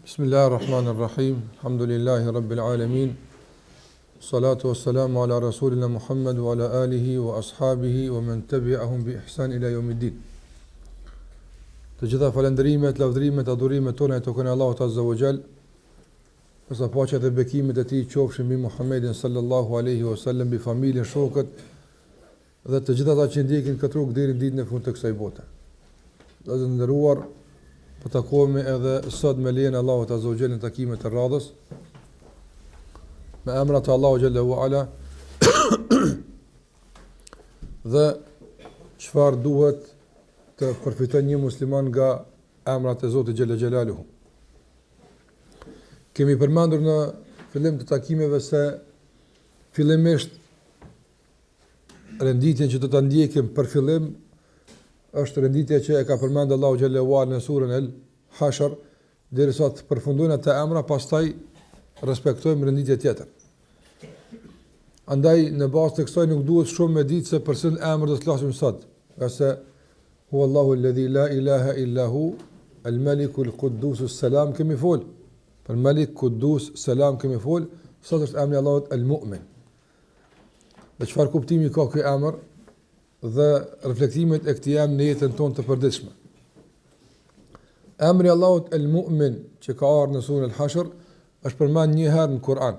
Bismillahirrahmanirrahim. Alhamdulillahi rabbil alamin. Salatu wassalamu ala rasulina Muhammad wa ala alihi wa ashabihi wa man tabi'ahum bi ihsan ila yawmiddin. Të gjitha falënderimet, lavdërimet, adhurimet tona i takojnë Allahut Azza wa Jall. Sa paqja dhe bekimet e tij qofshin mbi Muhammedin sallallahu alaihi wasallam, bi familjen, shokët dhe të gjitha ata që ndjekin këtë rrugë deri në ditën e fundit të kësaj bote. Të nderuar, po takohemi edhe sot me lejen e Allahut Azza wa Jall në takimet e radhës. Me emrat e Allahu Jalla wa Ala dhe çfarë duhet të përfiton një musliman nga emrat e Zotit Xhella Xhelaluhu. Kemi përmendur në fillim të takimeve se fillimisht renditjen që do ta ndjekim për fillim është renditja që e ka përmendur Allahu Xhella wa Ala në surën El-Hashr, derisa të përfundojnë ato emra, pastaj respektojmë renditje tjetër. Andaj në bazë të kësaj nuk duhet shumë me ditë se për cilën emër do të flasim sot. Qase huwa Allahu alladhi la ilaha illa hu al-Maliku al-Quddus as-Salam, kemi fol. Për Malik, Quddus, Salam kemi fol. Sot është emri Allahut al-Mu'min. Dhe çfarë kuptimi ka ky emër dhe reflektimet e këtij emri në jetën tonë të përditshme. Emri Allahut al-Mu'min që ka ardhur në surën Al-Hashr është përmend një herë në Kur'an.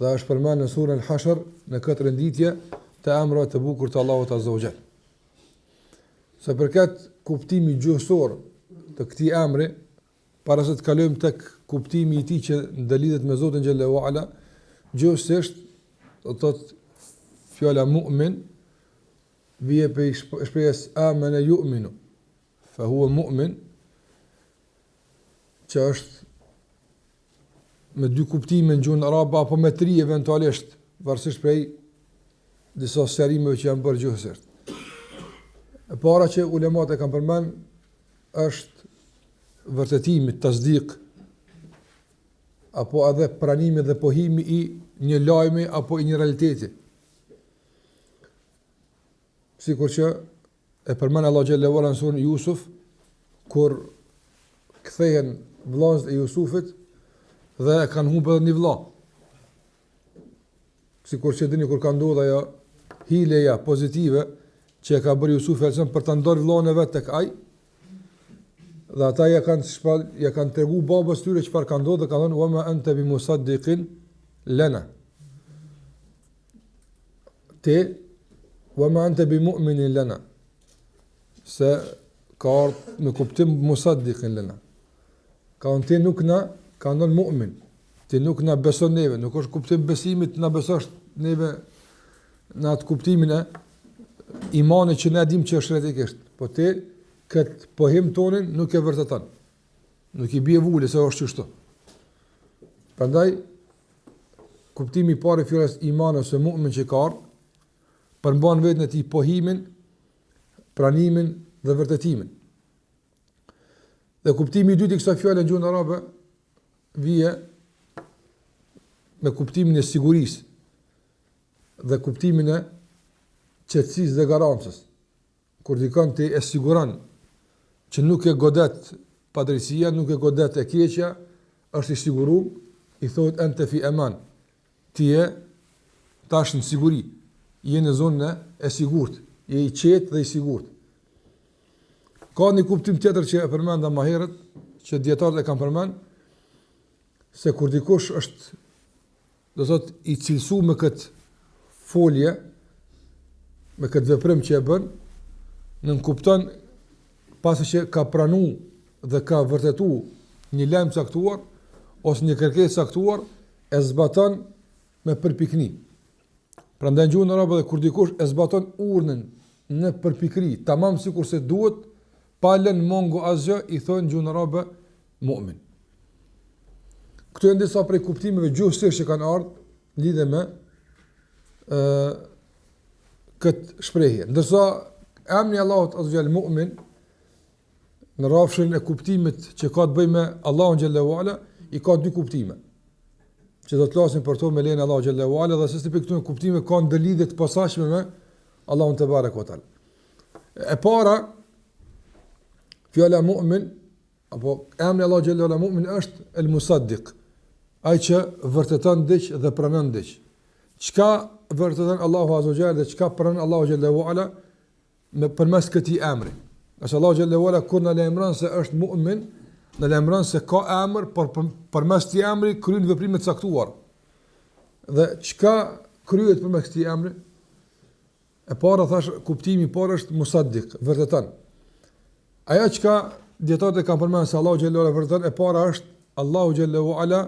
Dhe është përmend në surën Al-Hashr në këtë renditje të emrave të bukur të Allahut Azza wa Jall. Sa përket kuptimi gjuhësor të këtij emri, para se të kalojmë tek kuptimi i tij që ndalidhet me Zotin Xhella wa Ala, gjuhësisht do të thotë fjala mu'min vije për shprehjes amana yu'minu, fa huwa mu'min, që është me dy kuptime në gjuhën arabe apo me tri eventualisht, varësisht prej disa sqarimeve që janë bërë gjuhësisht. E para që ulemat e kanë përmend është vërtetimi, tasdik, apo edhe pranimi dhe pohimi i një lajmi apo i një realiteti. Sikur që e përmend Allahu Xhella wa Ala në surën Yusuf, kur kthehen vëllezërit e Jusufit dhe kanë humbur një vëlla. Sikur që dini kur ka ndodhur ajo hileja pozitive që e ka bërë Jusufi alaihi për ta ndorë vëllain e vet tek ai, dhe ata ja kanë tregu babës tyre çfarë ka ndodhur, dhe kanë thënë wa ma anta bi musaddiqin lana. Te wa ma anta bi mu'minin lana. Se ka ardhur me kuptim musaddiqin lana. Ka unë ti nuk na ka ndonë mu'min, ti nuk na beson neve, nuk është kuptim besimit na besosh neve në atë kuptimin e imanit që ne dim që është retikisht, po ti këtë pohim tonin nuk e vërteton, nuk i bie vule se është kështu. Prandaj kuptimi i parë i fjalës iman ose mu'min që ka ardhur përmban vetën e tij pohimin, pranimin dhe vërtetimin. Dhe kuptimi i dytë i kësaj fjale në gjuhën arabe vije me kuptimin e sigurisë dhe kuptimin e qetësisë dhe garancës. Kur dikon ti e siguron që nuk e godet padrejësia, nuk e godet e keqja, është i siguruar, i thotë ente fi eman. Ti je tash në siguri, je në zonën e sigurt, je i qetë dhe i sigurt. Ka një kuptim tjetër që e përmenda më herët, që dietarët e kanë përmend, se kur dikush është, do thotë, i cilësuar me këtë folje, me këtë veprim që e bën, nën kupton pasi që ka pranuar dhe ka vërtetuar një lajm caktuar ose një kërkesë caktuar, e zbaton me përpikni. Prandaj në gjuhën arabe, kur dikush e zbaton urdhën në përpikri, tamam sikur se duhet, pa lënë mungo asgjë, i thonë në gjuhën arabe mu'min. Këto janë disa prej kuptimeve gjuhësisht që kanë ardhur lidhe me këtë shprehje. Ndërsa emri Allahut Azza wa Jall Mu'min në rrafshën e kuptimit që ka të bëjë me Allahun Xhella wa Ala, i ka dy kuptime. Që do të flasim për to me lejen e Allahut Xhella wa Ala, dhe se për këto kuptime ka ndërlidhje të posaçme me Allahun te barek wa taala. E para, fjala mu'min apo emri Allahu xhallahu ala mu'min është el musaddiq, ai që vërteton diç dhe pranon diç. Çka vërteton Allahu azza wa jalla dhe çka pranon Allahu xhallahu ala me përmes këtij emri. Qase Allahu xhallahu ala kur na lajmëron se është mu'min, na lajmëron se ka emër, por përmes këtij emri kryen veprime të caktuara. Dhe çka kryhet përmes këtij emri? E para thash, kuptimi i parë është musaddiq, vërteton. Ajo çka dietarët e kanë përmendur se Allahu xhallahu ala vërteton, e para është Allahu xhallahu ala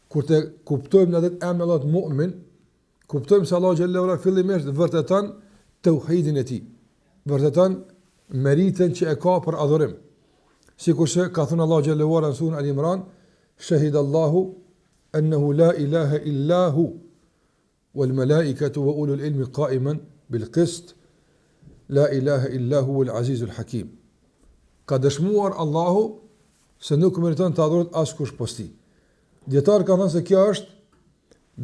kur të kuptojmë në atë emrin Allahu mu'min, kuptojmë se Allahu xhallahu ala fillimisht vërteton tauhidin e tij. Vërteton meritën që e ka për adhurim. Sikurse ka thënë Allahu xhallahu ala në surën Al-Imran, shahidallahu annahu la ilaha illa hu wal malaikatu wa ulul ilmi qa'iman bil qist, la ilaha illa hu al azizul hakim. Ka dëshmuar Allahu se nuk meriton të adhurohet askush posti. Dietar ka thënë se kjo është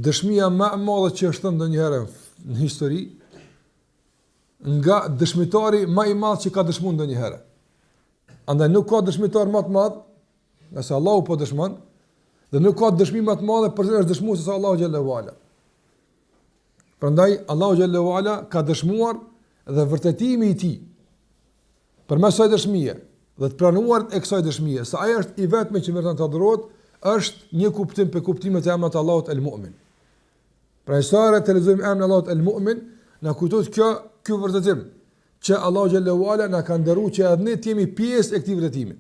dëshmia më e madhe që është thënë ndonjëherë në histori, nga dëshmitari më i madh që ka dëshmuar ndonjëherë. Andaj nuk ka dëshmitar më të madh, nëse Allahu po dëshmon, dhe nuk ka dëshmi më të madhe për të është dëshmuar se Allahu xhallahu ala. Prandaj Allahu xhallahu ala ka dëshmuar dhe vërtetimi i tij përmes kësaj dëshmie dhe të pranuar e kësaj dëshmie se ai është i vetmi që meriton të adhurohet, është një kuptim për kuptimet e emrit të Allahut el-Mu'min. Pra sa të lexojmë emrin Allahut el-Mu'min, na kujtohet ky vërtetim që Allahu xhallahu ala na ka ndëruar që edhe ne të jemi pjesë e këtij vërtetimi.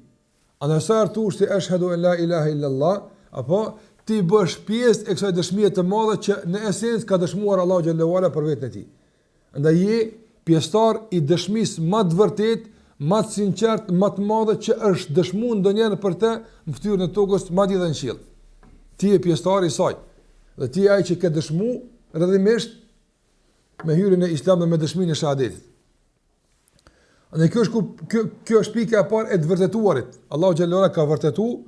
Andaj sa thosh ti ashhadu an la ilaha illa Allah, apo ti bësh pjesë e kësaj dëshmie të madhe që në esencë ka dëshmuar Allahu xhallahu ala për veten e tij. Andaj je pjesëtar i dëshmisë më të vërtetë, më të sinqert, më të madhe që është dëshmuar ndonjëherë për të në fytyrën e tokës, madje edhe në qiell. Ti je pjesëtar i saj. Dhe ti je ai që ka dëshmuar rrëdhimisht me hyrjen e Islamit dhe me dëshminë e shahadetit. Andaj kjo është pika e parë e të vërtetuarit. Allahu xhallahu ala ka vërtetuar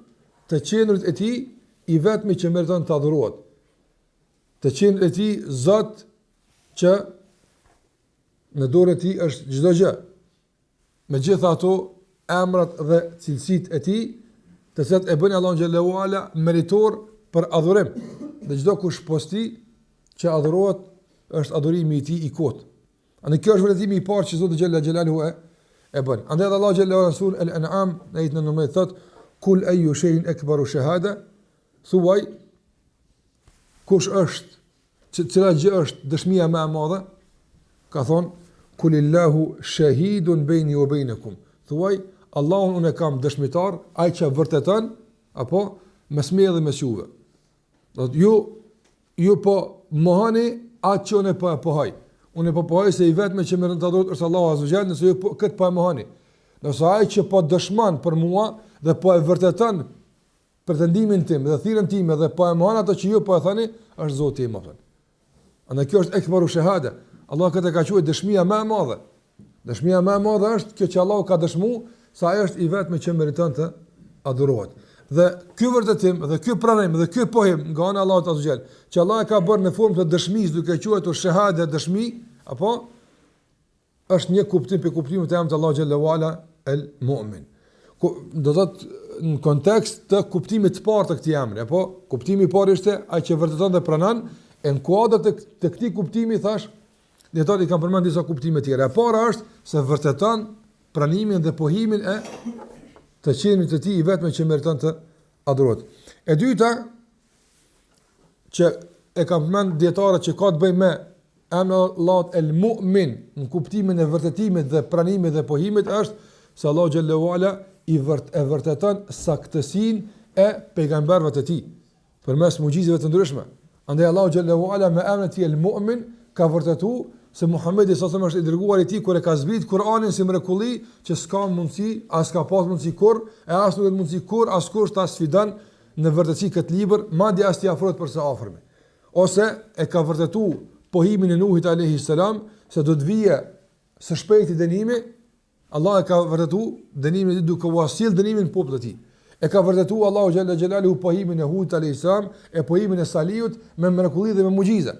të qendrit e tij i vetmi që meriton të adhurohet. Të qendrit e tij Zot që në dorën e tij është çdo gjë. Me gjitha ato emrat dhe cilësit e tij, të cilat e bënë Allahu xhallahu ala meritor për adhurim. Dhe çdo kush posti që adhurohet është adhurimi i tij i kot. Andaj kjo është vërtetimi i parë që Zoti xhallahu xhelaluhu e bën. Andaj Allahu xhallahu ala sur al-An'am në ajetin 19 thotë: "Kul ayu shay'in akbaru shahada", thuaj kush është, cila gjë është dëshmia më e madhe? Ka thonë: "Kulillahu shahidun bayni wa baynakum", thuaj Allahun unë kam dëshmitar, ai që vërteton apo mes meje dhe mes juve. Do të ju po mohoni atë që unë po pohoj. Unë po pohoj se i vetmi që merr të adhurohet është Allahu azza wa jalla, nëse ju këtë po e mohoni. Nëse ai që po dëshmon për mua dhe po e vërteton pretendimin tim dhe thirrjen time dhe po e mohon ato që ju po e thoni, është Zoti im apo. Andaj kjo është ekbaru shahada. Allah këtë ka quajtur dëshmia më e madhe. Dëshmia më e madhe është kjo që Allahu ka dëshmuar se ai është i vetmi që meriton të adhurohet. Dhe ky vërtetim dhe ky pranim dhe ky pohim nga ana e Allahut azza xal, që Allah e ka bërë në formë të dëshmisë duke quajtur shahada dëshmi, apo është një kuptim për kuptimin e emrit Allahu xhallahu ala el-Mu'min. Do të thotë në kontekst të kuptimit të parë të këtij emri, apo kuptimi i parë ishte ai që vërteton dhe pranon, e në kuadër të këtij kuptimi thash, dietarët i kanë përmendur disa kuptime tjera. E para është se vërteton pranimin dhe pohimin e të qenit të tij i vetëm që meriton të adhurohet. E dyta që e kanë përmendur dietarët që ka të bëjë me emrin Allahut el-Mu'min në kuptimin e vërtetimit dhe pranimit dhe pohimit është se Allahu xhallahu ala i vërteton saktësinë e pejgamberëve të tij përmes mucizave të ndryshme. Andaj Allahu xhallahu ala me emrin e tij el-Mu'min ka vërtetuar se Muhamedi sallallahu alaihi wasallam është i dërguar i tij kur e ka zbrit Kur'anin si mrekulli që s'ka mundësi, as ka pas mundësi kur, e as nuk ka mundësi kur, as kur ta sfidon në vërtetësi këtë libër, madje as t'i afrohet për së afërmi. Ose e ka vërtetuar pohimin e Nuhit alayhi salam se do të vijë së shpejti dënimi, Allah e ka vërtetuar dënimin duke u sjell dënimin popullit të tij. E ka vërtetuar Allahu xhalla xhelalu pohimin e Hud alayhi salam e pohimin e Saliut me mrekulli dhe me mucize.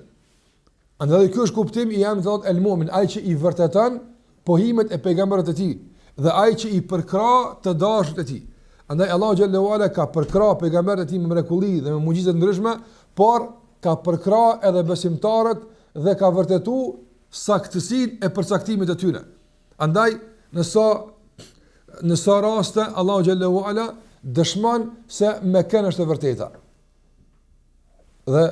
Andaj ky është kuptimi i emrit Allahut el-Mu'min, ai që i vërteton pohimet e pejgamberëve të tij dhe ai që i përkrah të dashurit e tij. Andaj Allahu xhallahu ala ka përkrah pejgamberët e tij me mrekulli dhe me mucize të ndryshme, por ka përkrah edhe besimtarët dhe ka vërtetuar saktësinë e përcaktimit të tyre. Andaj në sa raste Allahu xhallahu ala dëshmon se Mekën është e vërteta. Dhe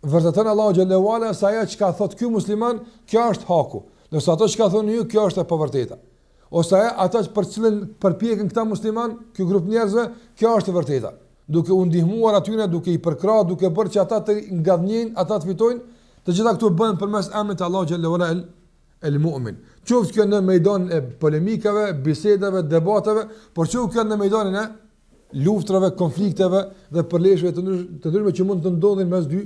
vërtetën Allahu xhallahu ala se ajo që ka thot ky musliman, kjo është haku. Nëse ato që ka thonë ju, kjo është e pavërteta. Ose ata për cilën përpjekën këta musliman, ky grup njerëzve, kjo është e vërteta. Duke u ndihmuar atyre, duke i përkrah, duke bërë që ata të ngadhnjejnë, ata të fitojnë, të gjitha këtu bëhen përmes emrit të Allahu xhallahu ala el-Mu'min. Qoftë kjo në mejdanin e polemikave, bisedave, debateve, por qoftë kjo në mejdanin e luftrave, konflikteve dhe përleshjeve të ndryshme që mund të ndodhin mes dy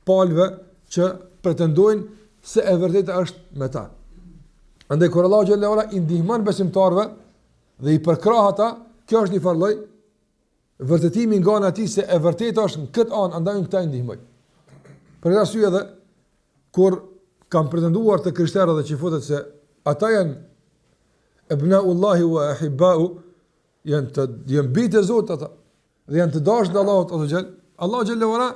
palëve që pretendojnë se e vërteta është me ta. Andaj kur Allahu xhallahu ala i ndihmon besimtarëve dhe i përkrah ata, kjo është një farë lloj vërtetimi nga ana e tij se e vërteta është në këtë anë, andaj unë këta i ndihmoj. Për këtë arsye edhe kur kanë pretenduar të krishterët dhe që futet se ata janë ibnaullahi wa ahibba'u, janë bitë e Zotit ata dhe janë të dashur të Allahut azza xal, Allahu xhallahu ala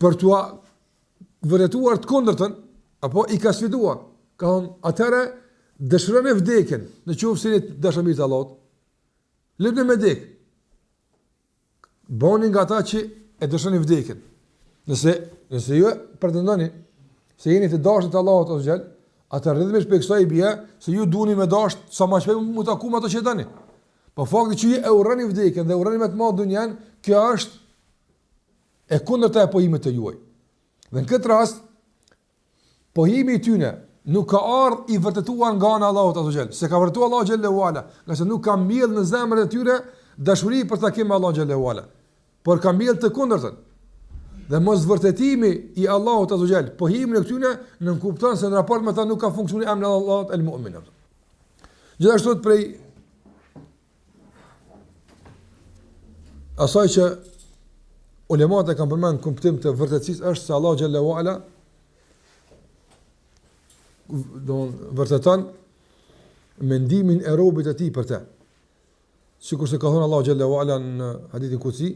për t'u vërtetuar të kundërtën, apo i ka sfiduar, ka thonë, atëre dëshironi vdekjen, në qoftë se jeni dashamirë të Allahut, lëpni me vdek. Bëni nga ata që e dëshironi vdekjen. Nëse ju pretendoni se jeni të dashur të Allahut ose gjallë, atë rrëdhëmisht për kësaj bie se ju duani me dash sa më shpejt mu taku me ato që dani. Po fakti që ju e urreni vdekjen dhe urreni me të madh dunjan, kjo është e kundërta e pohimit të juaj. Dhe në këtë rast pohimi i tyre nuk ka ardhur i vërtetuar nga ana e Allahut azza xal. Se ka vërtetuar Allahu xhallahu ala, nëse nuk ka mbjell në zemrat e tyre dashuri për takim me Allahun xhallahu ala, por ka mbjell të kundërtën. Dhe mos vërtetimi i Allahut azza xal, pohimin e këtyre nuk kupton se në raport me ta nuk ka funksionuar emri Allahut el-Mu'min. Gjithashtu prej asaj që ulemat e kanë përmendur kuptim të vërtetësisë është se Allahu xhallahu ala vërteton mendimin e robit të tij për të. Sikur se ka thënë Allahu xhallahu ala në hadithin kutsi,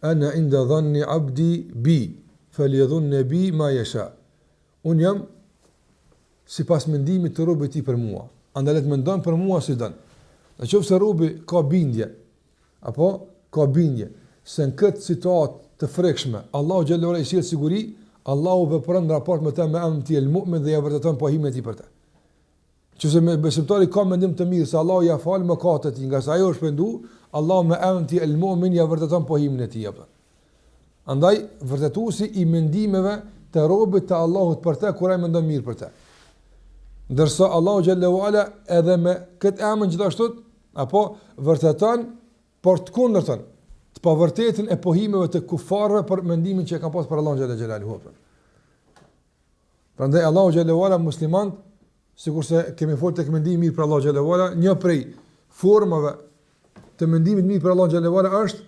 ana inda dhanni abdi bi, falyadhun bi ma yasha. Un jam sipas mendimit të robit të tij për mua. Andaj let mendon për mua si don. Nëse robi ka bindje apo ka bindje se në këtë situatë të frekshme Allahu xhallahu ala i sjell siguri, Allahu vepron në raport me të me emrin e el-Mu'min dhe ja vërteton pohimin e tij për të. Qëse me besimtari ka mendim të mirë se Allahu ja fal mëkatet e tij, nga sa ajo është pendu, Allahu me emrin e el-Mu'min ja vërteton pohimin e tij apo. Andaj vërtetuesi i mendimeve të robit të Allahut për të kur ai mendon mirë për të. Ndërsa Allahu xhallahu ala edhe me këtë emër gjithashtu apo vërteton por të kundërtën, të pavërtetën e pohimeve të kufarëve për mendimin që e kanë pasur për Allahun xhallahu xhelaluhu. Prandaj Allahu xhallahu ala musliman, sikurse kemi folur tek mendimi mirë për Allahu xhallahu ala, një prej formave të mendimit mirë për Allahun xhallahu ala është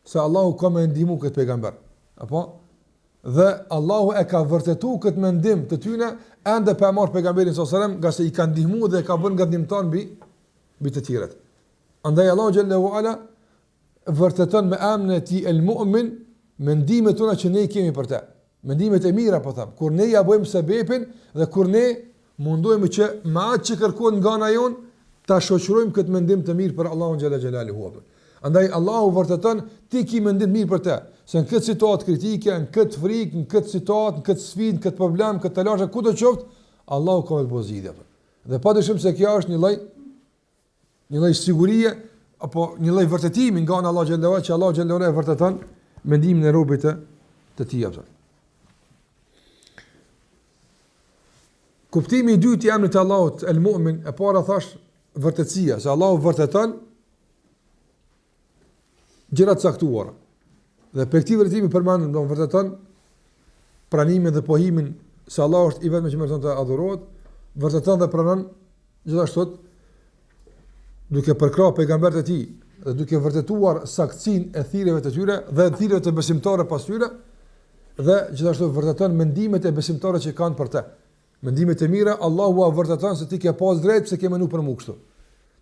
se Allahu ka më ndihmu këtë pejgamber. Apo dhe Allahu e ka vërtetuar këtë mendim të tyre ende pa marrë pejgamberin sallallahu alajhi wasallam, nga se i ka ndihmuar dhe ka bërë ngadimtar mbi të tjerët. Andaj Allahu xhallahu ala vërteton me emrin e tij el-Mu'min mendimet tona që ne i kemi për të. Mendimet e mira po them, kur ne ja bëjmë sebepin dhe kur ne mundohemi që me atë që kërkohet nga ana jon ta shoqërojmë këtë mendim të mirë për Allahun xhalla xhelaluhu. Andaj Allahu vërteton ti ke mendim mirë për të, se në këtë situatë kritike, në këtë frikë, në këtë situatë, në këtë sfidë, në këtë problem, këtë talashe, kudo qoftë, Allahu ka vetë zgjidhje. Dhe padyshim se kjo është një lloj sigurie apo një lloj vërtetimi nga ana Allahu xhallahu që Allahu xhallahu e vërteton mendimin e robit të tij apo. Kuptimi i dytë i emrit të Allahut el-Mu'min, e para thash vërtetësia, se Allahu vërteton gjëra të caktuara. Dhe për këtë vërtetimi përmendëm do vërteton pranimin dhe pohimin se Allahu është i vetmi që merret të adhurohet, vërteton dhe pranon gjithashtu duke përkrahur pejgamberët e tij dhe duke vërtetuar saktësinë e thirrjeve të tyre dhe thirrjeve të besimtarëve pas tyre, dhe gjithashtu vërteton mendimet e besimtarëve që kanë për të. Mendimet e mira Allahu vërteton se ti ke pas drejt pse ke menuar për mua kështu.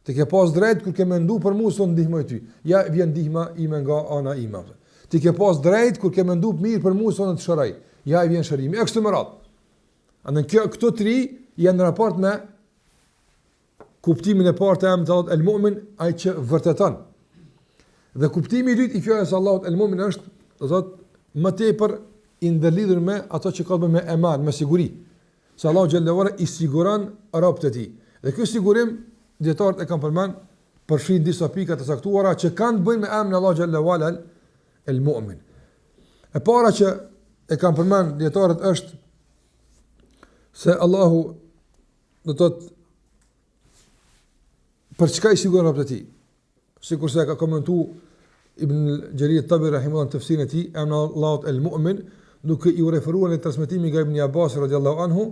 Ti ke pas drejt kur ke mendu për mua se ndihmoj ty. Ja vjen ndihma ime nga ana ime. Ti ke pas drejt kur ke mendu mirë për mua se të shëroj. Ja vjen shërimi. E kështu me radhë. Andaj këto tri janë në raport me kuptimin e parë të emrit Allahut El-Mu'min, ai që vërteton. Dhe kuptimi i dytë i fjalës Allahut El-Mu'min është, do thotë më tepër i ndërlidhur me ato që ka të bëjë me eman, me siguri. Se Allahu xhallahu ala i siguron robët e tij. Dhe ky sigurim dietarët e kanë përmend përfshin disa pika të caktuara që kanë të bëjnë me emrin Allahu xhallahu ala El-Mu'min. E para që e kanë përmend dietarët është se Allahu do të thotë për çka i siguron robët e tij. Sikur se ka komentuar Ibn Jarir Tabari rahimahullah në tafsirin e tij, emri Allahut El-Mu'min, nuk i u referuar në transmetimin nga Ibn Abbas radhiyallahu anhu,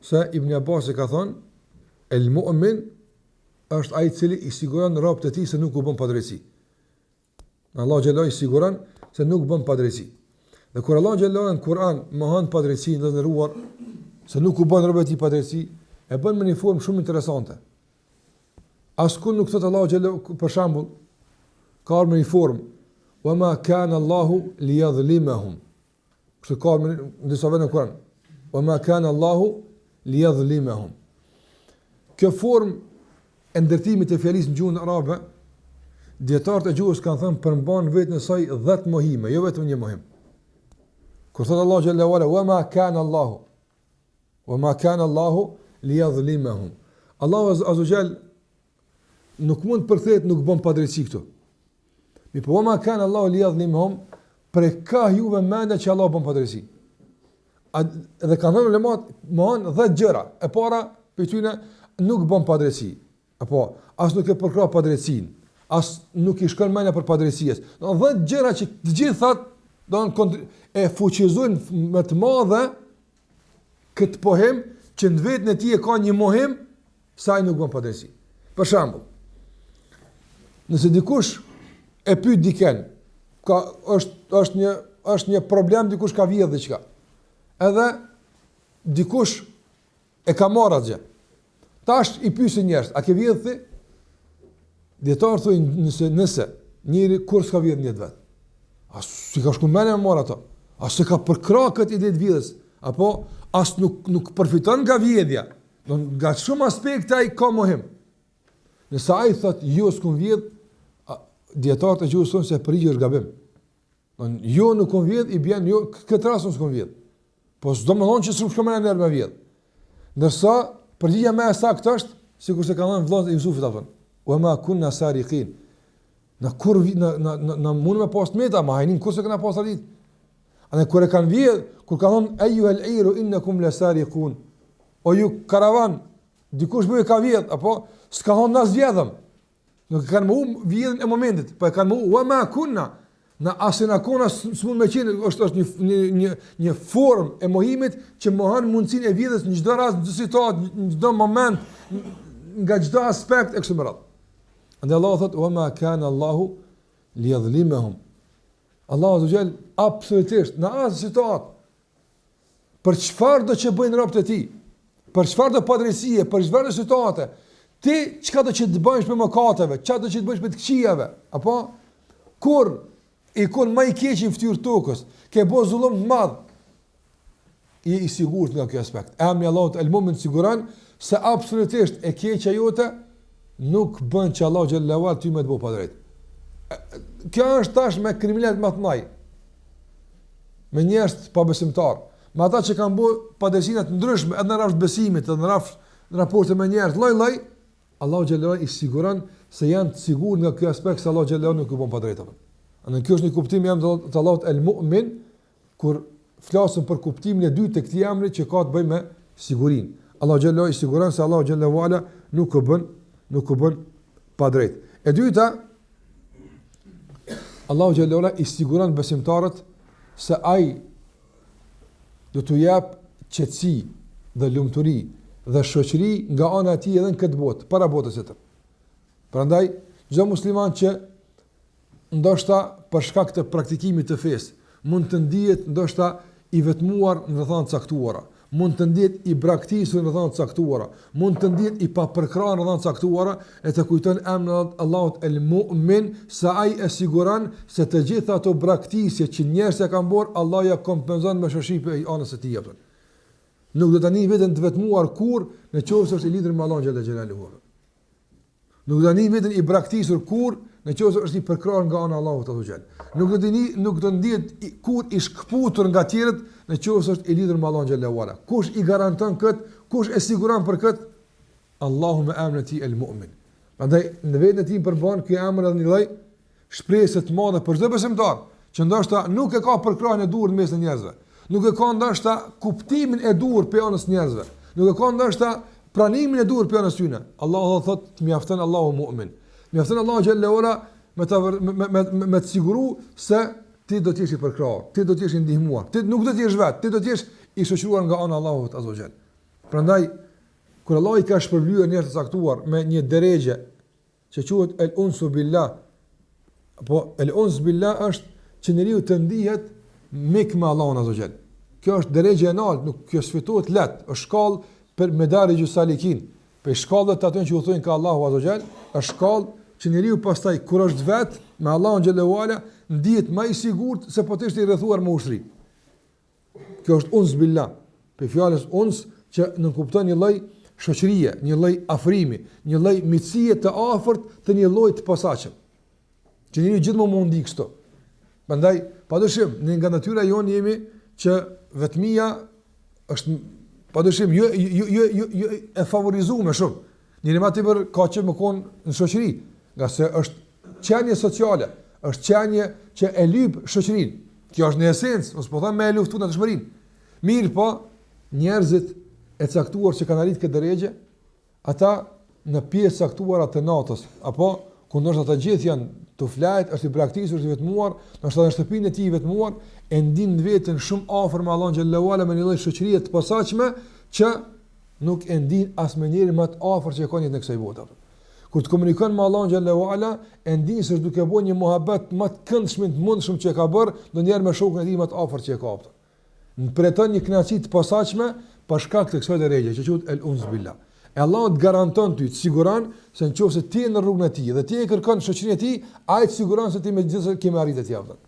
se Ibn Abbas ka thonë El-Mu'min është ai i cili i siguron robët e tij se nuk u bën padrejti. Allahu xhallahu i siguron se nuk bën padrejti. Dhe kur Allahu xhallahu në Kur'an mohon padrejtin dhe ndëruar se nuk u bën robët e tij padrejti, e bën me një formë shumë interesante. Askund nuk thot Allahu xhallahu, për shembull, ka me një formë wa ma kana Allahu liyadhlimahum. Kështu ka në disa vende në Kur'an. Wa ma kana Allahu liyadhlimahum. Kjo formë e ndërtimit të fjalës në gjuhën arabe, dietarët e gjuhës kanë thënë përmban vetën e saj 10 mohime, jo vetëm një mohim. Kur thot Allahu xhallahu ala wa ma kana Allahu liyadhlimahum. Allahu azza wa jall nuk mund përthet nuk bën padrejti këtu. Mi po ma kanë Allahu liyadhlimhum, për ka juve mendja që Allah bën padrejti. Dhe kanë thënë ulemat, mohon 10 gjëra. E para për tyne nuk bën padrejti. Apo as nuk e përkrah padrejtin, as nuk i shkon mendja për padrejtisë. 10 gjëra që të gjithat e fuqizojnë më të madhe këtë pohim që në vetën e tij e ka një mohim sa ai nuk bën padrejti. Për shembull, nëse dikush e pyet dikën, është një problem, dikush ka vjedhë diçka. Edhe dikush e ka marrë atë gjë. Tash i pyesin njerëz, a ke vjedhë ti? Dietar thonë nëse njëri kur s'ka vjedhë një vet. As si ka shkuar më marr ato. As se ka përkrah këtë ide të vjedhjes, apo as nuk përfiton nga vjedhja. Don nga shumë aspekte ai ka mohim. Nëse ai thotë jo s'kum vjedh, dietarët e gjuhës thonë se përgjigje është gabim. Don jo nuk kum vjedh, i bën jo këtë rast nuk kum vjedh. Po s'do më thonë që s'kum më nerv me vjedh. Ndërsa përgjigja më e saktë është, sikur se ka thënë vëllai Jusufit apo. Wa ma kunna sariqin. Na mund me pas meta, ma hajnin kur se kanë pas ditë. Ana kur e kanë vjedh, kur ka thonë ayyuhal ayru innakum lasariqun. O ju karavan, dikush bëj ka vjedh, apo s'ka thonë nas vjedhëm. Nuk kanë më vjedhën e momentit, po e kanë më wa ma kunna. Na asina kona s'mund me qenë, është një formë e mohimit që mohon mundësinë e vjedhjes në çdo rast, në çdo situatë, në çdo moment, nga çdo aspekt e kështu me radhë. Andaj Allahu thotë wa ma kana Allahu liyadhlimahum. Allahu azza jall absolutisht në asnjë situatë për çfarë do që bëjnë robët e tij, për çfarë do padrejësie, për çfarë situate, ti çka do që të bësh me mëkateve, çka do që të bësh me të këqijave, apo kur ikon më i keq në fytyrë tokës, ke bën zullum të madh, i sigurt nga ky aspekt. Emri Allahut El-Mu'min siguron se absolutisht e keqja jote nuk bën që Allahu xhallahu ala ty më të bëj pa drejt. Kjo është tash me kriminalët më të mëdhenj, me njerëz pa besimtar, me ata që kanë bërë padrejtina të ndryshme edhe në rast besimit, edhe në raporte me njerëz lloj-lloj, Allahu xhallahu ala i siguron se janë të sigurt nga ky aspekt se Allahu xhallahu nuk u bën pa drejt. Në kjo është një kuptim jam të Allahut El-Mu'min, kur flasëm për kuptimin e dytë të këtij emri që ka të bëjë me sigurinë. Allahu xhallahu i siguron se Allahu xhallahu ala nuk u bën pa drejt. E dyta, Allahu xhallahu ala i siguron besimtarët se ai do t'u jap qetësi dhe lumturi dhe shoqëri nga ana e tij edhe në këtë botë, para botës së tij. Prandaj, çdo musliman që ndoshta për shkak të praktikimit të fesë mund të ndihet ndoshta i vetmuar në rrethana të caktuara, mund të ndihet i braktisur në rrethana të caktuara, mund të ndihet i papërkrahur në rrethana të caktuara, e të kujton emrin e Allahut El-Mu'min, se ai e siguron se të gjitha ato braktisje që njerëzit kanë bërë, Allah ja kompenzon me shoqëri e anës së tij. Nuk do tani veten të vetmuar kur në qoftë është i lidhur me Allahun xhalla xhelaluhu. Nuk do tani veten i braktisur kur në qoftë është i përkrahur nga ana e Allahut azza xhel. Nuk do ndihet kur i shkputur nga tjerët në qoftë është i lidhur me Allahun xhalla wala. Kush i garanton kët? Kush e siguron për kët? Allahu me emrin e tij El-Mu'min. Prandaj në vetën e tij përbën ky emër edhe një lloj shpresë të madhe për çdo besimtar, që ndoshta nuk e ka përkrahjen e duhur mes njerëzve. Nuk e ka ndoshta kuptimin e duhur për anës njerëzve. Nuk e ka ndoshta pranimin e duhur për anës tyre. Allahu thotë, mjafton Allahu Mu'min. Mjafton Allahu xhalla wala me të siguru se ti do të jesh i përkrahur, ti do të jesh i ndihmuar, ti nuk do të jesh vet, ti do të jesh i shoqëruar nga ana e Allahut azza xhel. Prandaj kur Allah i ka shpërblyer njerëz të caktuar me një derexhe që quhet el-unsu billah, apo el-uns billah është që njeriu të ndihet mik me Allahun azza xhel. Kjo është derexhe e lartë, nuk kjo sfitohet lehtë, është shkallë për medarij salikin, për shkallët të atyre që u thonë ka Allahu azza xhel, është shkallë që njeriu pastaj kur është vet me Allahun xhelalu ala ndihet më i sigurt se po të ishte i rrethuar me ushtri. Kjo është uns billah. Për fjalës uns që nuk kupton një lloj shoqërie, një lloj afrimi, një lloj miqësie të afërt të një lloji të posaçëm. Që njeriu gjithmonë mund ndi kështu. Prandaj, padyshim, ne nga natyra jonë jemi që vetmia është padyshim jo e favorizuar më shumë. Njëri më tepër ka që më kon në shoqëri, nga se është qenie sociale, është qenie që e lyp shoqërinë. Kjo është në esencë, ose po them me luftu në dëshmërinë. Mirë po, njerëzit e caktuar që kanë arritur këtë drejtë, ata në pjesë caktuara të natës, apo ku ndoshta të gjithë janë të flajt, është i praktikisur, është i vetmuar, ndoshta në shtëpinë e tij i vetmuar, e ndin veten shumë afër me Allahun xhallahu ala me një lloj shoqërie të posaçme që nuk e ndin as me njëri më të afër që e kanë në kësaj bote. Kur të komunikon me Allahun xhallahu ala, e ndin se është duke bënë një muhabet më të këndshëm të mundshëm që e ka bërë, ndonjëherë me shokun e tij më të afër që e ka. Në preton një kënaqësi të posaçme për shkak të kësaj drejtë që quhet el-uns billah. E Allah të garanton ty, të siguron se nëse ti je në rrugën e tij dhe ti e kërkon shoqërinë e tij, ai të siguron se ti me gjithë ke arritur të javën.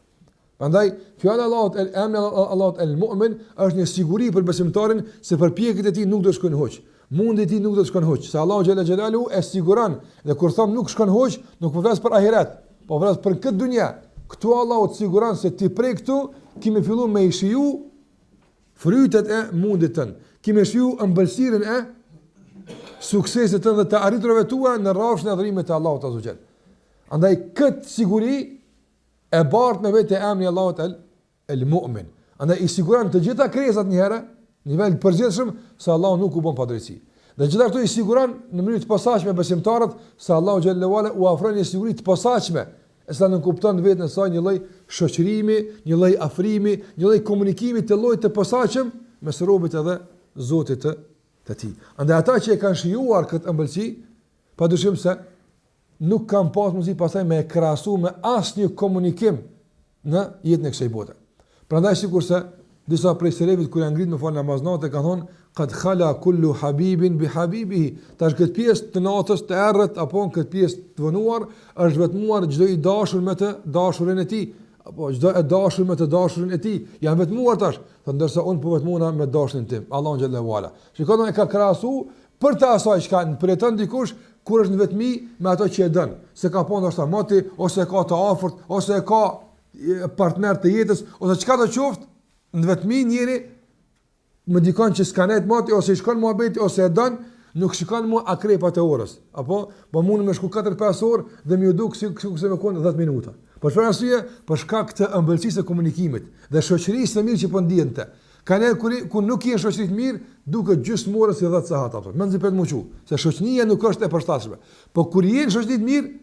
Prandaj, fjala Allahut el-Amin, Allahut el-Mu'min është një siguri për besimtarin se përpjekjet e tij nuk do të shkojnë hoq. Mundi i tij nuk do të shkojnë hoq. Se Allahu xhalla xhelalu e siguron dhe kur thon nuk shkon hoq, nuk po flas për ahiret, po flas për këtë dunja. Ktu Allahu të siguron se ti prej këtu kimi filluar me shiju frytet e mundit tën. Kimi shiju ëmbëlsirën e suksesit të dhe të arriturave tua në rrafshin e adhurimit të Allahut azza xhel. Andaj këtë siguri e bart me vetë emri Allahut el-Mu'min. Andaj i siguron të gjitha krijesat një herë, në nivel të përgjithshëm se Allahu nuk u bën padrejti. Dhe gjithashtu i siguron në mënyrë të posaçme besimtarët se Allahu xhallahu ala u ofron një siguri të posaçme, e sa nuk kupton vetën e saj një lloj shoqërimi, një lloj afrimi, një lloj komunikimi të llojit të posaçëm mes robët edhe Zotit të tij. Andaj ata që e kanë shijuar këtë ëmbëlsi, padyshim se nuk kanë pas mundësi pastaj me krahasu me asnjë komunikim në jetën e kësaj bote. Prandaj sikurse disa prej selefëve kur janë ngritur me fal namaznate kanë thonë qad khala kullu habibin bi habibihi. Tash këtë pjesë të natës të errët apo këtë pjesë të vonuar është vetmuar çdo i dashur me të dashurin e tij, apo çdo e dashur me të dashurin e tij. Janë vetmuar tash, ndërsa unë po vetmuara me dashurin tim, Allahu xhallahu ala. Shikoni e ka krahasu për të asaj çka pretendon dikush kur është në vetmi me ato që e dën, se ka punë ndoshta moti ose ka të afërt ose ka partner të jetës ose çka do qoftë, në vetmi njëri më dikon që s'ka net moti ose i shkon muhabeti ose e don, nuk shikon mua akrepat e orës, apo po mund me shku 4-5 orë dhe më duk se më kon 10 minuta. Për çfarë arsye? Për shkak të ëmbëlsisë së komunikimit dhe shoqërisë së mirë që po ndjente. Kanë kur nuk janë shoqëri të mirë, duket gjysmorës si 10 sahat ato. Mendzi për të më thënë, se shoqënia nuk është e përshtatshme. Po kur janë shoqëri të mirë,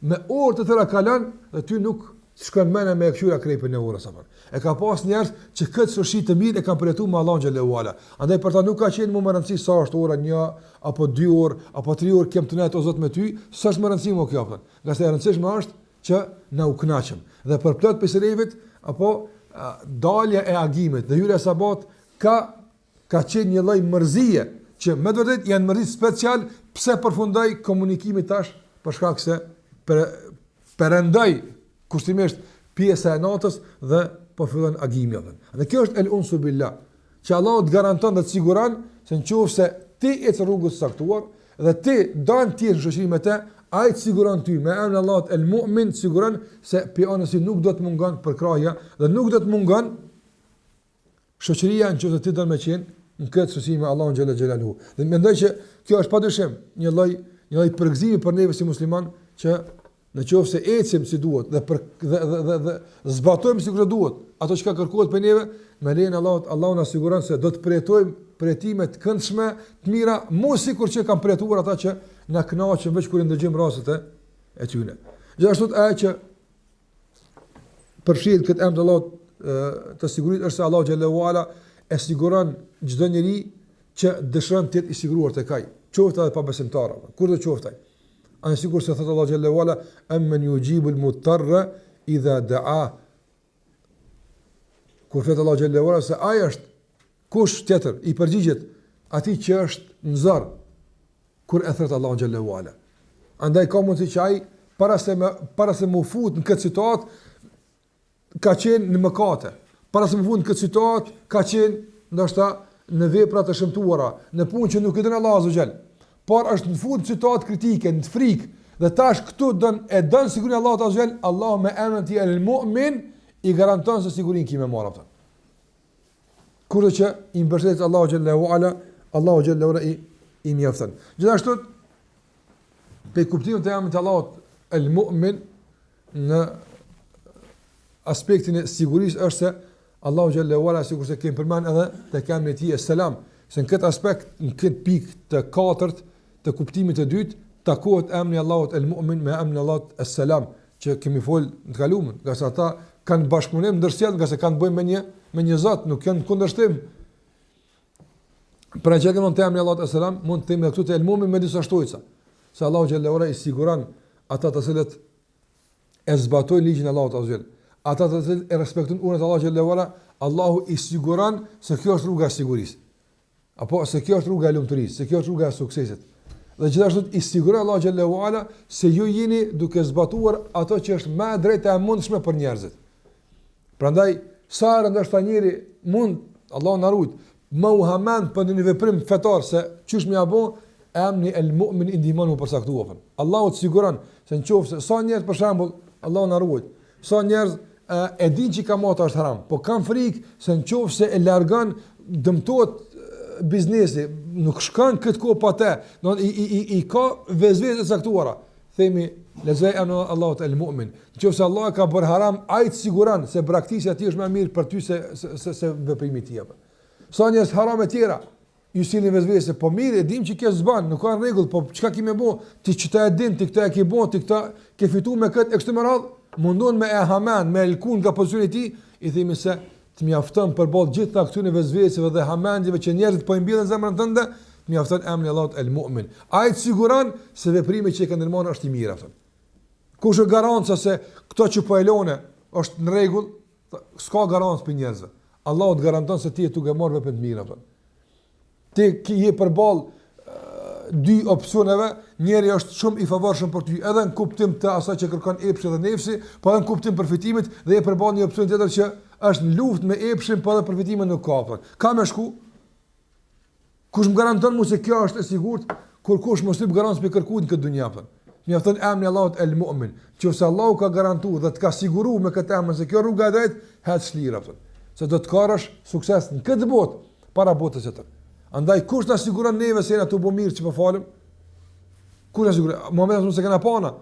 me orë të tëra kalon dhe ty nuk shkon mëna me këshira krepën e orës apo. E ka pas njerëz që këtë shoqëri të mirë e kanë përjetuar me Allahun xhallahu ala. Andaj për ta nuk ka qenë më rëndësi sa është ora 1 apo 2 orë apo 3 orë kem të net o Zot me ty, s'është më rëndësi më kjo apo. Nga sa e rëndësishme është që na u kënaqem. Dhe për plot peserevit apo dalja e agimit dhe hyrja e sabat ka qenë një lloj mërzie që me të vërtetë janë mërzi special pse përfundoi komunikimi tash për shkak se perandoi kushtimisht pjesa e natës dhe po fillon agimi atë. Dhe kjo është el unsu billah, që Allahu të garanton dhe të siguron se nëse ti ec rrugës së saktuar dhe ti don të jesh në shoqëri me të, ai të siguron ty me emrin e Allahut el mu'min, siguron se pionësi nuk do të mungon përkrahja dhe nuk do të mungon shoqëria nëse ti do të qenë në këtë shoqëri me Allahun xhalla xhelaluhu. Dhe mendoj që kjo është padyshim një lloj përgëzimi për neve si musliman që nëse ecim si duhet dhe zbatojmë sikur duhet ato që kërkohet për neve, me lejen e Allahut, Allahu na siguron se do të përjetojmë përjetime të këndshme, të mira, mos sikur që kanë përjetuar ata që na kënaqen veç kur ndëgjojmë rastet e tyre. Gjithashtu ajo që përfshihet këtë emër të Allahut të sigurisë është se Allahu xhallahu ala e siguron çdo njeri që dëshiron të jetë i siguruar tek ai, qoftë edhe pa besimtar, kur do qoftë ai. Anë sigur se thëtë Allah xhallahu ala amman yujibul mutarra idha da'a. Kur thëtë Allah xhallahu ala se ai është kush tjetër i përgjigjet atij që është në zor kur e thëtë Allah xhallahu ala. Andaj ka mundësi që ai para se më fut në këtë situatë ka qenë në mëkate. Para se më fut në këtë situatë ka qenë ndoshta në vepra të shëmtuara, në punë që nuk i don Allahu azza xal. Por është në fund situatë kritike, në frikë, dhe tash këtu don sigurinë Allahu azza xal, Allahu me emrin e tij el-Mu'min i garanton se sigurinë kimë marr atë. Kur që i mbështet Allahu xhallahu ala, Allahu xhallahu ala i mjafton. Gjithashtu pe kuptimin e emrit të Allahut el-Mu'min në aspektin e sigurisë është se Allahu xhallahu ala sikur se kemi përmend edhe te emri i tij es-Selam, se në këtë aspekt, në këtë pikë të katërt të kuptimit të dytë, takohet emri Allahut el-Mu'min me emrin Allahut es-Selam, që kemi fol në të kaluar, nga sa ata kanë bashkëpunim ndërsjellë, nga se kanë bëjmë me një Zot, nuk janë kundërshtim. Pra që kemi të emri Allahut es-Selam, mund të themi këtu te el-Mu'min me disa shtojca, se Allahu xhallahu ala i siguron ata të cilët e zbatojnë ligjin e Allahut azza. Ata të cilët e respektojnë urdhrat e Allahut xhallahu ala, Allahu i siguron se kjo është rruga e sigurisë. Apo se kjo është rruga e lumturisë, se kjo është rruga e suksesit. Dhe gjithashtu i siguron Allahu xhallahu ala se ju jeni duke zbatuar ato që është më e drejta e mundshme për njerëzit. Prandaj sa ndoshta njëri mund, Allahu na ruaj, më u hamend për një veprim fetar se çish më apo emri el-Mu'min i ndihmon më përcaktuar. Allahu të siguron se nëse sa njerëz për shembull, Allahu na ruaj, sa njerëz e din që kamata është haram, po kanë frikë se nëse e largon dëmtohet biznesi, nuk shkon këtë kohë pa të, i ka vezvese caktuara. Themi lezoj Allahut el-Mu'min. Nëse Allah ka bërë haram, ai të siguron se braktisja e tij është më mirë për ty se veprimi i tij. Sa njerëz haram e tjera ju sillin vezvese, po mirë, e dim që kjo s'ban, nuk ka rregull, po çka kimë bë? Ti çta e din, ti këtë e ke bën, ti këtë ke fituar me këtë ekstrem radh, mundon me e hamen, me elkun nga pozicioni i tij, i themi se të mjafton përballë gjitha këtyre vezveseve dhe hamendjeve që njerëzit po i mbjellin zemrën tënde, të mjafton emri Allahut el-Mu'min. Ai të siguron se veprimi që e ka ndërmarrë është i mirë atë. Kush e garanton se këto që po e lone është në rregull, s'ka garancë për njerëzve. Allahu të garanton se ti je duke marrë vepra të mira atë. Ti je përballë dy opsioneve, njëri është shumë i favorshëm për ty, edhe në kuptim të asaj që kërkon epshi dhe nefsi, po edhe në kuptim përfitimit, dhe je përballë një opsion tjetër që është në luftë me epshin, po edhe përfitimin nuk ka. Ka më shku? Kush më garanton mua se kjo është e sigurt, kur kush mos i garanton për kërkuar në këtë dunjë apo? Mjafton emri Allahut el-Mu'min. Nëse Allahu ka garantuar dhe të ka siguruar me këtë emër se kjo rruga e drejtë, het shlira apo? Se do të korrësh sukses në këtë botë para botës tjetër. Andaj kush na siguron neve se na të bëj mirë që po falem? Kush na siguron? Momentin se kanë pana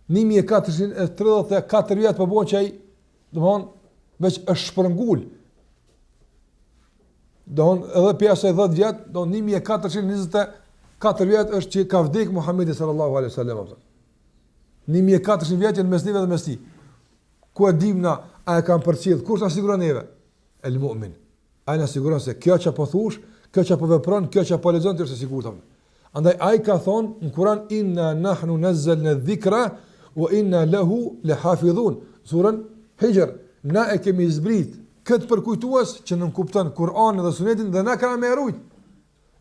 1434 vjet po bën që ai, domthon, veç është shpërngul. Don edhe pjesa e 10 vjet, don 1424 vjet është që ka vdek Muhamedi sallallahu alaihi wasallam. 1400 vjet janë mes neve dhe mes tij. Ku e dim na a e kanë përcjell? Kush na siguron neve? El-Mu'min. Ai na siguron se kjo që po thush, kjo që po vepron, kjo që po lexon ti është e sigurt. Andaj ai ka thonë në Kur'an inna nahnu nazzalna dhikra wa inna lahu lahafizun. Surën Hijr. na e kemi zbrit këtë përkujtues që nën kupton Kur'anin dhe Sunetin dhe na kanë më rujt.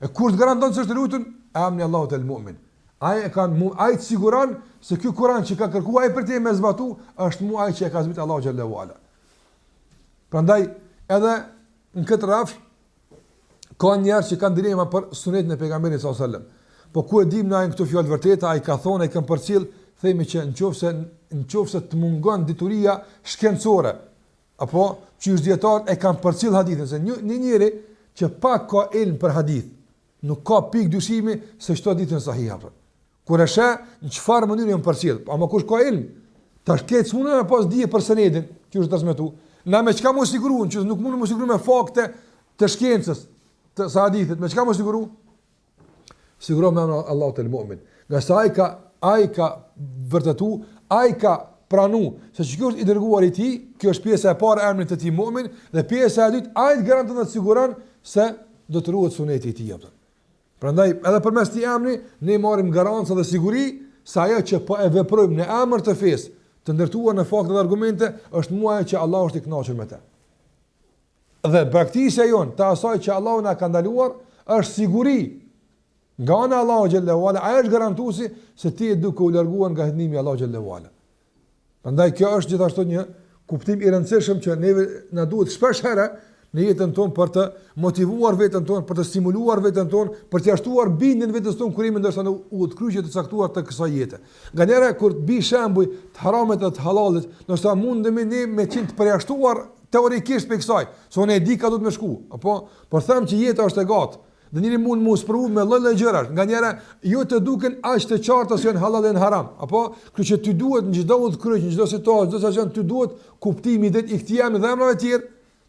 E kur të garanton se është rujtun, amni Allahu te al-mu'min. Ai të siguron se ky Kur'an që ka kërkuar ai për të më zbatu, është ai që e ka zbritur Allahu xhallahu ala. Prandaj edhe në këtë rrafsh ka njerëz që kanë dilema për Sunetin e pejgamberit sallallahu alajhi wasallam. Po ku e dim na këto fjalë vërteta, ai ka thonë, ai kanë përcjell, themi që nëse të mungon dituria shkencore, apo që dietarët e kanë përcjell hadithin se një njeri që pak ka ilm për hadith, nuk ka pikë dyshimi se çdo ditë është sahih apo. Kur e sheh në çfarë mënyrë janë përcjell, ama kush ka ilm, tash ke çmundën apo pas dije për senedin, që është transmetuar. Na me çka mos siguruan, që nuk mund të mos sigurojmë me fakte të shkencës, të hadithit, me çka mos sigurojmë? Sigurojmë me Allahu te al-mu'min. Nga sa ai ka vërtetu, ai ka pranu se kjo është i dërguar i tij, kjo është pjesa e parë e emrit të tij mu'min dhe pjesa e dytë ai garanton dhe siguron se do të ruhet suneti i tij apo. Prandaj edhe përmes këtij emri ne marrim garancë dhe siguri se ajo që po e veprojmë në emër të fesë, të ndërtuar në fakte dhe argumente, është muaj që Allahu është i kënaqur me të. Dhe praktikisja jon të asaj që Allahu na ka ndaluar është siguri nga ana Allahu xhallahu ala, ai është garantuesi se ti e duke u larguar nga hënimi Allahu xhallahu ala. Prandaj kjo është gjithashtu një kuptim i rëndësishëm që neve na duhet shpesh herë në jetën tonë për të motivuar veten tonë, për të stimuluar veten tonë, për të jashtuar bindjen vetes tonë kur jemi ndoshta në udhkryqje të caktuar të kësaj jete. Nganjëherë kur të bi shembuj të haramet dhe të halalit, ndoshta mundemi ne me qenë të përjashtuar teorikisht për kësaj, se unë e di ka do të më shku, apo por them që jeta është e gatë. Dhe njëri mund mu sprovu me lloj gjërash. Nganjëherë ju të duken aq të qarta se janë halal dhe haram, apo kështu që ty duhet në çdo udhkryq, në çdo situatë, çdo situacion ty duhet kuptimi i këtij jam dhe emrave të tjerë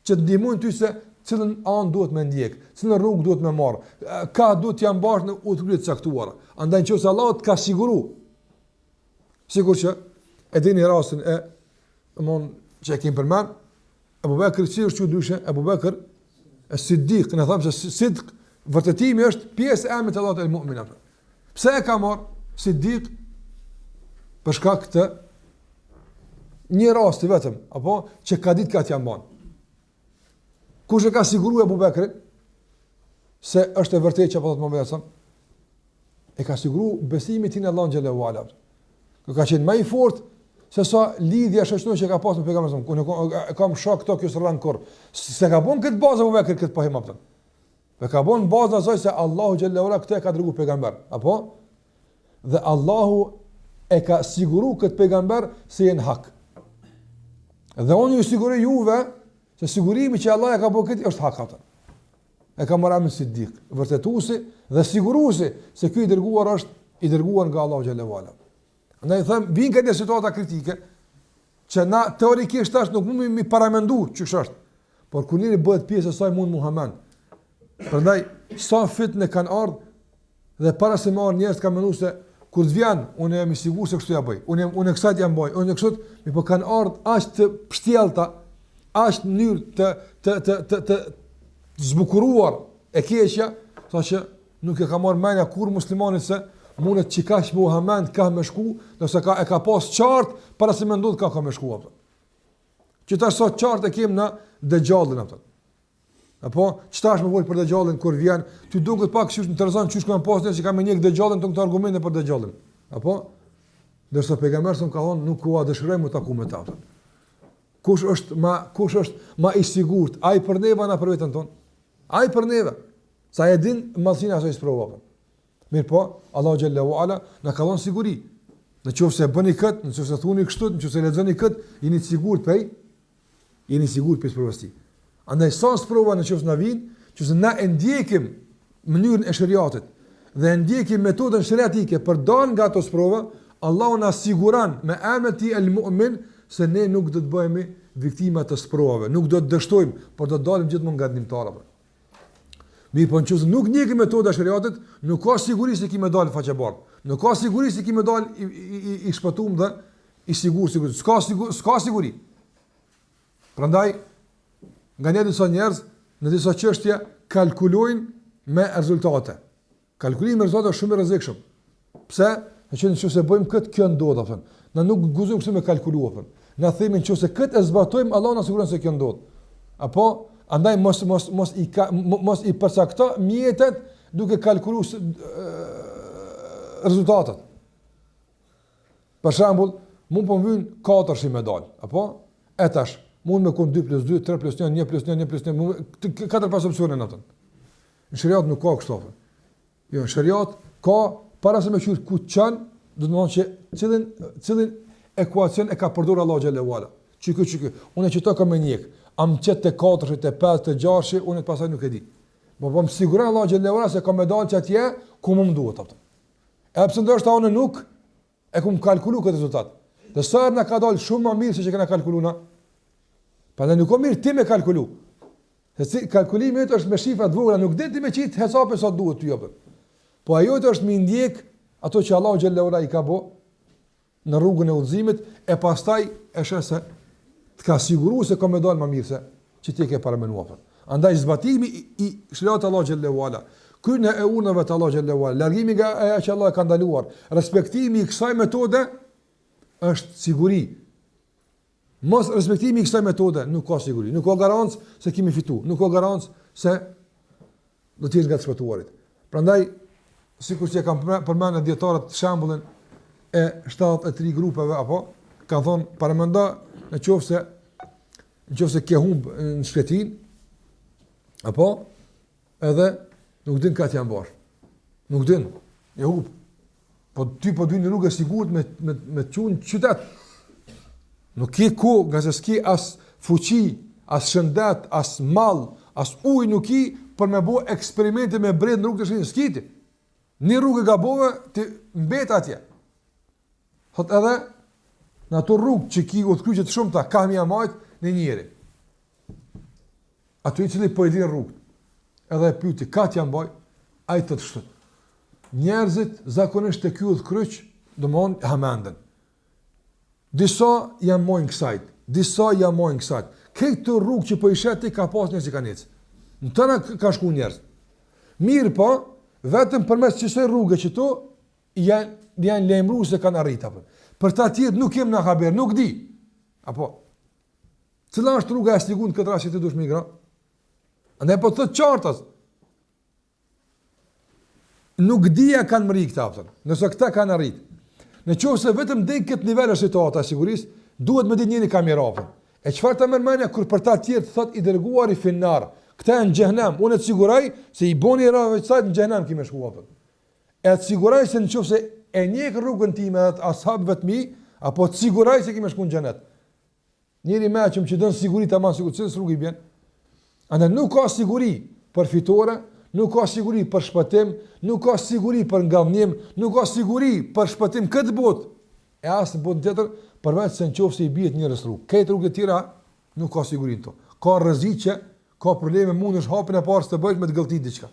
që të ndihmojnë ty se cilën anë duhet me ndjek, cilën rrugë duhet me marr, ka duhet të janë bashkë në udhkryq të caktuara. Andaj nëse Allahu të ka siguru, sikur që e dini rastin e që e kemi përmend, Abu Bekri si është ndryshe, Abu Bekr as-Siddiq, ne thamë se sidq vërtetimi është pjesë e emrit të Allahut el-Mu'min. Pse e ka marr Siddiq? Për shkak të një rasti vetëm, apo që ka ditë ka t'ja mban. Kush e ka siguruar Abu Bekrin se është e vërtetë që apo të më bëson? E ka siguruar besimin tin Allahu xhallahu ala. Ka qenë më i fortë se sa lidhja shoqënore që ka pasur me pejgamberin. Unë kam shok këto kjo s'rran kur. Se ka bën këtë bazë Abu Bekri këtë pohim apo. Dhe ka bën bazë asaj se Allahu xhallahu ala këtë e ka dërguar pejgamber, apo? Dhe Allahu e ka siguruar këtë pejgamber se janë hak. Dhe unë ju siguroj juve se sigurimi që Allah e ka bërë këtë është hak atë. E ka marrë me Siddiq, vërtetuesi dhe siguruesi se ky i dërguar është i dërguar nga Allahu xhallahu ala. Andaj them, vin këtë situata kritike që na teorikisht tash nuk mund mi paramendu ç'është është. Por kur njëri bëhet pjesë e saj mund Muhammed. Prandaj sa fitnë kanë ardhur dhe para se marr njerëz kanë menduar se kur të vjen unë jam i sigurt se kështu ja bëj. Unë kësaj jam bëj. Unë kështu, mi po kanë ardhur aq të pështjellta, aq në mënyrë të zbukuruar e keqja, saqë nuk e ka marrë mendja kur muslimanit se mundet çikash Muhammed ka më shku, nëse e ka pas qartë para se më ndodh ka më shku apo. Që tash sot qartë e kem në Dejjallin apo. Apo çfarë më vol për Dejjallin kur vjen, ty duket pak çish interesant çish kanë pasur se kanë një Dejjallin ton këto argumente për Dejjallin. Apo ndërsa pejgamberi ka thonë nuk u dëshirojmë të takuam me ta. Kush është më i sigurt? Ai për neve apo për veten ton? Ai për neve. Sa e din mallsinë asoj sprovave. Mirë po, Allahu xhallahu ala na ka dhënë siguri. Nëse bëni kët, nëse thoni kështu, nëse lexoni kët, jeni të sigurt prej për provësi. Andaj sa sprova nëse na vin, nëse na e ndjekim mënyrën e shariatit dhe e ndjekim metodën shariatike për dalë nga ato sprova, Allahu na siguron me emrin e tij el-Mu'min se ne nuk do të bëhemi viktima të sprovave, nuk do të dështojmë, por do të dalim gjithmonë nga dëmtarët. Mi po nëse nuk ndjekim metoda e shariatit, nuk ka siguri se kimë dalë faqebardh. Nuk ka siguri se kimë dalë i shpëtuar dhe i sigurt. S'ka siguri. Prandaj nga disa njerëz në disa çështje kalkulojnë me rezultate. Kalkulimi me rezultate është shumë i rrezikshëm. Pse? Nëse bëjmë këtë, kjo ndodh apo. Na nuk guzojmë kështu me kalkuluar. na themin nëse këtë e zbatojmë, Allah na siguron se kjo ndodh. Apo andaj mos i përcakto mjetet duke kalkuluar rezultatet. Për shembull, mund po vjen 4 si medal, apo etash mund me kon 2+2, 3+1, 1+1, 1+1, 4 opsione natën. Në shariat nuk ka kështu. Jo, në shariat ka para se me qyr ku çan, do të thonë që cilin ekuacion e ka përdorur Allahu xhallahu ala. Çiku. Unë që to kam me njek. Am çet te 4, te 5, te 6, unë pastaj nuk e di. Po më siguron Allahu xhallahu ala se kam me dalë atje ku më duhet atë. E pse ndoshta unë nuk e kum kalkulu këtë rezultat. Dhe sa na ka dalë shumë më mirë se që kena kalkuluna. Prandaj nuk ka mirë ti me kalkulu. Se kalkulimi jot është me shifra të vogla, nuk din ti me qit hesape sa duhet ty apo. Po ajo është me ndjek ato që Allahu xhallahu ala i ka bë në rrugën e udhëzimit e pastaj e shese të ka siguruar se ka më dalë më mirë se që ti ke paramenuar. Andaj zbatimi i shariat Allahu xhallahu ala, kryerja e urnave të Allahu xhallahu ala, largimi nga ajo që Allah ka ndaluar, respektimi i kësaj metode është siguri. Mos respektimi i kësaj metode nuk ka siguri, nuk ka garancë se kemi fituar, nuk ka garancë se do të jesh nga të shpëtuarit. Prandaj, sikur që kam përmendur dietarët shembullin e 73 grupeve apo kanë thonë paramendo nëse ke humb në shkretin apo edhe nuk din ka të janë bërë. Nuk din, e humb. Po ty po dy në rrugë sigurt me çun qytet. Nuk ke ku, nga se s'ki as fuqi, as shëndet, as mall, as ujë nuk ki për me bo eksperimente me bredh në rrugë të shkretin. S'kiti. Një rrugë gabove të mbet atje. Thot edhe në ato rrugë që ki u të kryqet shumë ta, ka mja majt në njeri. Ato i cili po i din rrugë. Edhe e pyti, ka t'ja mbaj, a i të të shtët. Njerëzit zakonisht të kjo të kryq, do më onë hamenden. Disa janë mojnë kësajt, disa janë mojnë kësajt. Këtë rrugë që po i sheti ka pas njerëz që ka necë. Në tëna ka shku njerëz. Mirë po, vetëm përmes qësoj rrugë që tu, janë lejmru se kanë arrita. Për ta tjetë nuk jem në haber, nuk di. Apo, cila është rruga e sligun këtë rast që ti dush migra? Andaj po të qartas. Nuk dija kanë mëri këta, pëtën, nëse këta kanë arrit. Në qovë se vetëm dhe këtë nivel e situata sigurisë, duhet me dit njëri ka mirapën. E qëfar të mërmenja, kur për ta tjertë thot i dërguar i finnar, këta e në gjehnem, unë e të siguraj se i boni i rave qësajt në gjehnem kime shkuapën. E të siguraj se në qovë se e njekë rrugën time dhe të ashabëve të mi, apo të siguraj se kime shku në gjenet. Njëri me që më që dënë sigurit të manë sigurit, cilës rrugë i bjen? Andë nuk ka siguri për fitore, nuk ka siguri për shpëtim, nuk ka siguri për ngavnim, nuk ka siguri për shpëtim këtë botë. E asë në botën tjetër, përveç se në qofë se i bjet njërës rrugë. Këtë rrugë të tjera nuk ka sigurin të. Ka rreziqe, ka probleme, mund është hapin e parës të bëjt me të gëlltit diqka.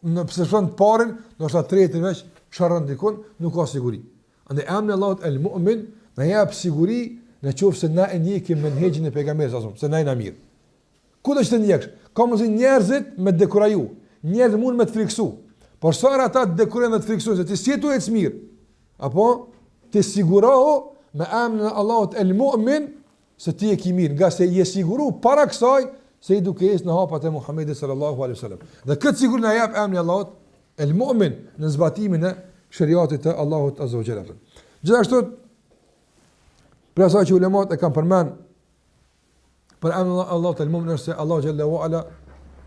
Në pëse shënë të parin, në është atë tretin veç, sharën dikun, nuk ka siguri. Andë emni Allahut el mu'min, në jepë siguri në qofë se na e njekim me nëhegjin e pejgamberit, se na e na mirë. Ku do që të njeksh? Ka mësi njerëzit me të dekuraju. Njerëzit mund me të friksu. Por sara ata të dekurojnë dhe të friksu, se ti sjetu e të smirë. Apo, ti sigurohu me emnin e Allahut el mu'min, se ti e ki mirë, nga se je siguru para kësaj, se i duke jesë në hapat e Muhammedit sallallahu alaihi wasallam. Dhe këtë sigur në jap emni Allahut el mu'min në zbatimin e shariatit të Allahut azza wa jalla. Gjithashtu, për asaj që ulemat e kam përmen, për emnin e Allahut el mu'min, është se Allahu xhalla wa ala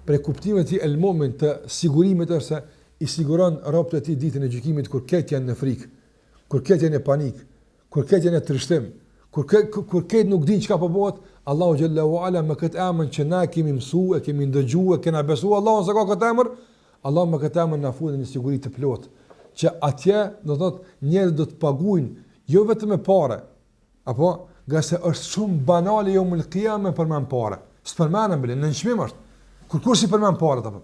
për kuptimet e el mu'min të sigurimit është se i siguron robët e tij ditën e gjykimit kur këtë janë në frikë, kur këtë janë në panik, kur këtë janë në trishtim, kur këtë nuk din çka po bëhet, Allahu xhalla wa ala me këtë emër që na kemi mësuar, e kemi ndëgjuar, kena besuar Allahun se ka këtë emër, Allah me këtë emër na futet në siguri të plotë, që atje do thotë njerëzit do të paguajnë jo vetëm me parë, apo gjasë është shumë banale jo mul qiyame për më parë. S'përmendem bile, në çmim është. Kur si përmend parë apo.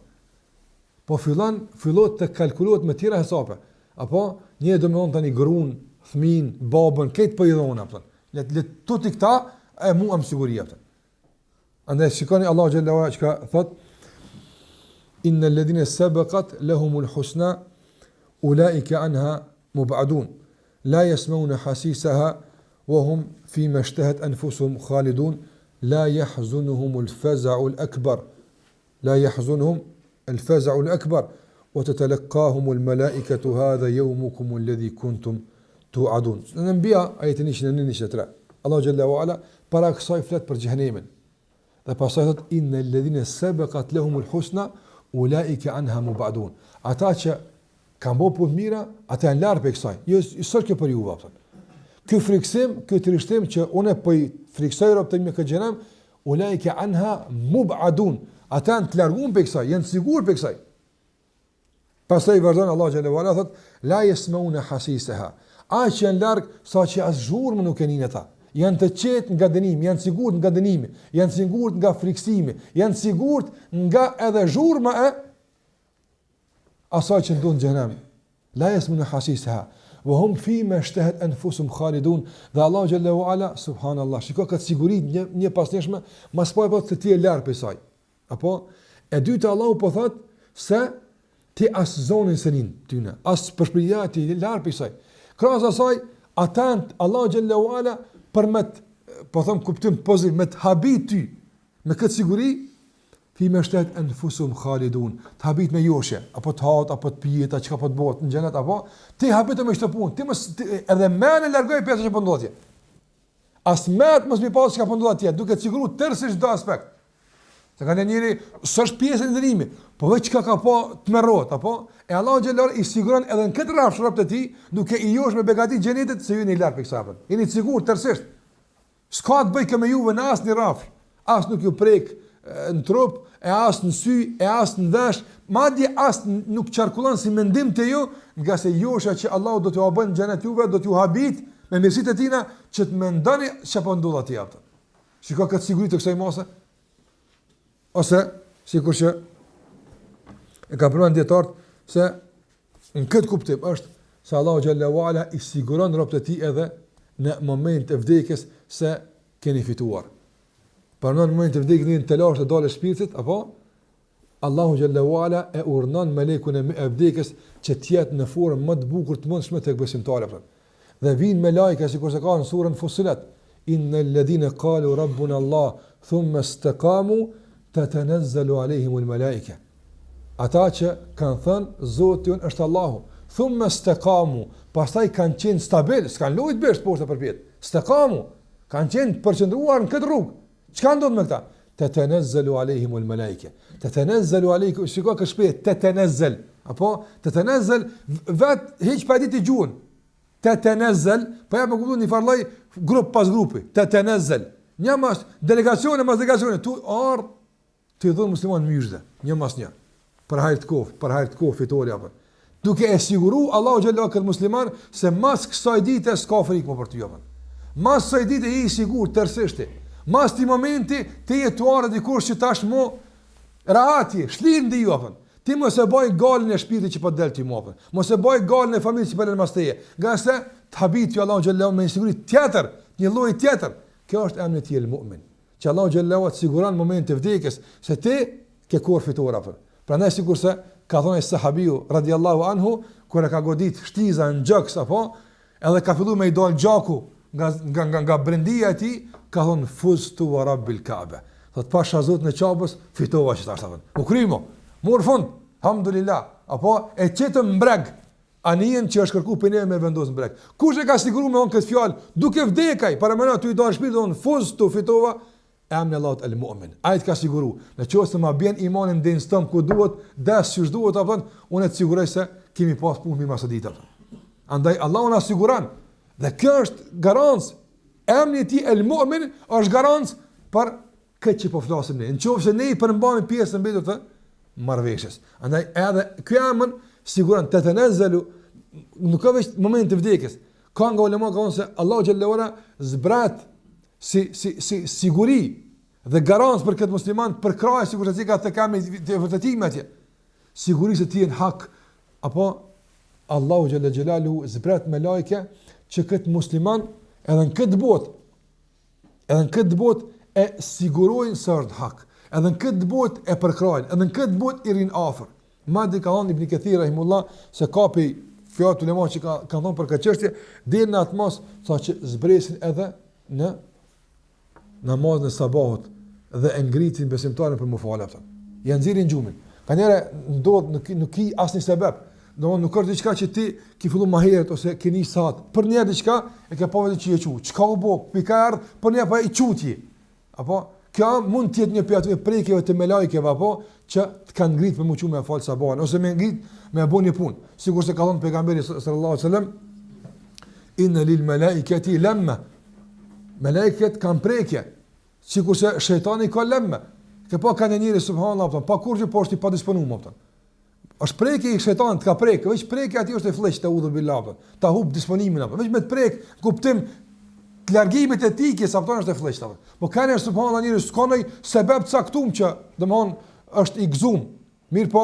Po fillon të kalkulohet me tjera hesape. Apo një do më thon tani gruan, fëmin, babën, këtë po i dhon apo. Le tuti këta e mua më siguri apo. Andaj shikoni Allahu xhalla wa çka thot innal ladhina sabaqat lahumul husna ulaika anha mub'adun la yasma'una hasisaha wa hum fima ishtahat anfusuhum khalidun la yahzunuhum al-faza'u al-akbar la yahzunuhum al-faza'u al-akbar wa tatalaqahum al-mala'ikatu hadha yawmukum alladhi kuntum tu'adun. Në Anbiya ajetin 193 Allahu Jalla wa Ala para kësaj flet për xhenemin. Dhe pastaj thot innal ladhina sabaqat lahumul husna ulaika anha mubadun. Ata që kanë bërë punë mira, ata janë larg prej kësaj. Jo sot kjo për ju vapën. Ky friksim, ky trishtim që unë po i friksoj robën me këtë xhenem, ulaika anha mubadun. Ata janë të larguar prej kësaj, janë sigurt prej kësaj. Pastaj vazhdon Allahu Jalla wa Ala thot la yasmauna hasisaha. Aq janë larg saqë as zhurmë nuk e nin ata. Janë të qetë nga dënimi, janë sigurt nga dënimi, janë sigurt nga friksimi, janë sigurt nga edhe zhurma e asaj që ndodh në xhenem. La yasmunu hasisaha wa hum fima ishtahat anfusuhum khalidun. Dhe Allahu Jalla wa Ala subhanallahu shikoj këtë siguri një pasnjëshme, mas po apo të ti e larg prej saj. Apo e dyta Allahu po thot se ti as zonën senin tyne, as përshpërja ti larg prej saj. Krahas asaj atant Allahu Jalla wa Ala përmet, po them kuptim pozitiv, me të habit ty, me këtë siguri, fi me shtet anfusuhum khalidun, të habit me joshe, apo të hat, apo të pijeta, çka po të bëhet në xhenet apo, ti habit me këtë punë, ti mos edhe më në largoj pesë që po ndodh atje. As më mos mi pas çka po ndodh atje, duke siguruar tërësisht çdo aspekt. Se kanë njëri s'është pjesë e ndërimit, po vetë çka ka po të merrohet apo, e Allahu xhallahu i siguron edhe në këtë rrafsh rrobat e tij, duke i josh me begati xhenetit se jeni larg prej kësaj. Jeni të sigurt tërësisht. S'ka të bëj me juve në asnjë rrafsh, as nuk ju prek në trup, e as në sy, e as në vesh, madje as nuk qarkullon si mendim te ju, nga se josha që Allahu do t'ju bën xhenet juve, do t'ju habit me mirësitë e tina që të mendoni çfarë po ndodh atje atë. Shikoj këtë siguri të kësaj mose. Ose, sikur që e ka përmendur dietar se në këtë kuptim është se Allahu Jalla wa Ala i siguron robët e tij edhe në moment të vdekjes se keni fituar. Për në moment të vdekjes në telash të dalë shpirtit, apo Allahu Jalla wa Ala e urdhnon melekun e vdekjes që të jetë në formë më të bukur të mundshme tek besimtarët. Dhe vijnë me lajka sikur se ka në surën Fussilat, innal ladhina qalu rabbuna Allah thumma istaqamu tatanazzalu alehimul malaika. Ata që kanë thënë Zoti jon është Allahu, thumma istaqamu, pastaj kanë qenë stabil, s'kan lujt bësh poshtë përpjet. Istaqamu, kanë qenë përqendruar në këtë rrugë. Çka ndodh me këta? Tatanazzalu alehimul malaika. Tatanazzalu aleikum, shikoj kë shpejt, tatanazzal. Apo tatanazzal vet hiç pa ditë gjuhën. Tatanazzal, po ja më kuptoni një farlloj grup pas grupi. Tatanazzal. Një mas delegacione mas delegacione tu ardh të dhon musliman myshde, një mas një. Për hajër të kohë fitore apo. Duke e siguru Allahu xhallahu këtë musliman se mas kësaj dite s'ka frikë më për ty apo. Mas kësaj dite je i sigurt tërësisht. Mas ti momenti ti jetuar dikush që tashmë rahati, shlim di ju apo. Ti mos e bëj galën e shpirtit që po del ti më apo. Mos e bëj galën e familjes që po del mas teje. Gjasë të habiti Allahu xhallahu me siguri tjetër, një lloj tjetër. Kjo është emri i mu'min. Që Allahu xhallahu të siguron momentin e vdekjes se ti ke kur fituar apo. Prandaj sikurse ka thonë sahabiu radhiyallahu anhu kur e ka godit shtiza në gjoks apo edhe ka filluar me i dal gjaku nga brendia e tij, ka thonë fuztu wa rabbil Kaaba. Thot pasha Zotin e Ka'bës fitova që tash thon. U krimo, mor fund, alhamdulillah. Apo e çetëm mbreg. Anien që është kërku për ne me vendos në breg. Kush e ka siguru me onë këtë fjallë, duke vdekaj, para mëna të i dalë shpirtë, onë fuz të fitova, e amë në Allahut el-mu'min. Ajtë ka siguru, në qësë të ma bjen imanin dhe në stëmë ku duhet, desë që shduhet, apëton, unë e të sigurej se kemi pas punë mirë masë ditë. Andaj, Allah unë asiguran, dhe kjo është garancë, emni ti el-mu'min është garancë për këtë që po flasim ne. Në qofë se ne i përmbami pjesën mbetur të marrëveshjes. Andaj, edhe kjo emën siguran të tenezelu, nuk ka veç moment të vdekjes. Ka nga ulema ka thonë se Allahu xhallahu ala zbrat si siguri dhe garancë për këtë musliman për krahas sikur se ka të kamë të vërtetime atje. Sigurisë të jenë hak apo Allahu xhallahu xhelalu zbrat me lajke që këtë musliman edhe në këtë botë e sigurojnë se është hak. Edhe në këtë botë e përkrajnë, edhe në këtë botë i rinë afër. Madje ka thënë Ibn Kathir rahimullah se kapi fjalë ulema që kanë thonë për këtë çështje, deri në atë mos sa që zbresin edhe në namazin e sabahut dhe e ngritin besimtarin për mufala ata. Ja nxjerrin gjumin. Kanjëra ndodh nuk ki asnjë sebeb. Domthonë nuk është diçka që ti ki fillu më herët ose ke nis saat. Për një diçka e ke pa vetë që e quaj. Çka u bë? Pikard, për një pa i çuti. Apo kjo mund të jetë një pjatë prekjeve të me lajkeve apo që të kanë ngrit për më me fal sabahin ose me ngrit me bën një punë. Sigurisht se ka thënë pejgamberi sallallahu alajhi wasallam inna lil malaikati lamma. Melekët kanë prekje. Sikurse shejtani ka lamma. Që po kanë njëri subhanallahu pa kurrë po është i padisponuar apo. Është prekje i shejtanit ka prekë, veç prekja aty është e fllëç të udhur billah. Ta hub disponimin apo. Veç me të prek, kuptim të largimit të etikës apo është e fllëç apo. Po kanë subhanallahu njëri s'ka ndonjë sebeb të caktuar që domthon është i gëzuar. Mirë po.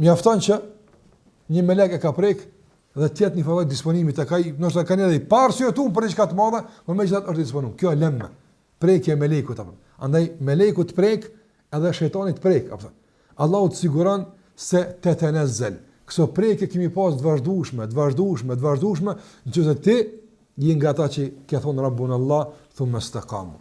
Mjafton që një melek e ka prek dhe të jetë një fallë disponimi tek ai, nëse kanë edhe i parsyetuar për diçka të madhe, por megjithatë është disponuar. Kjo e lëmë. Prekja e melekut apo. Andaj meleku të prek edhe shejtani të prek apo. Allahu të siguron se te tenazzel. Këso prekje kemi pas të vazhdueshme, nëse ti je nga ata që ke thonë Rabbun Allah, thumma istaqamu.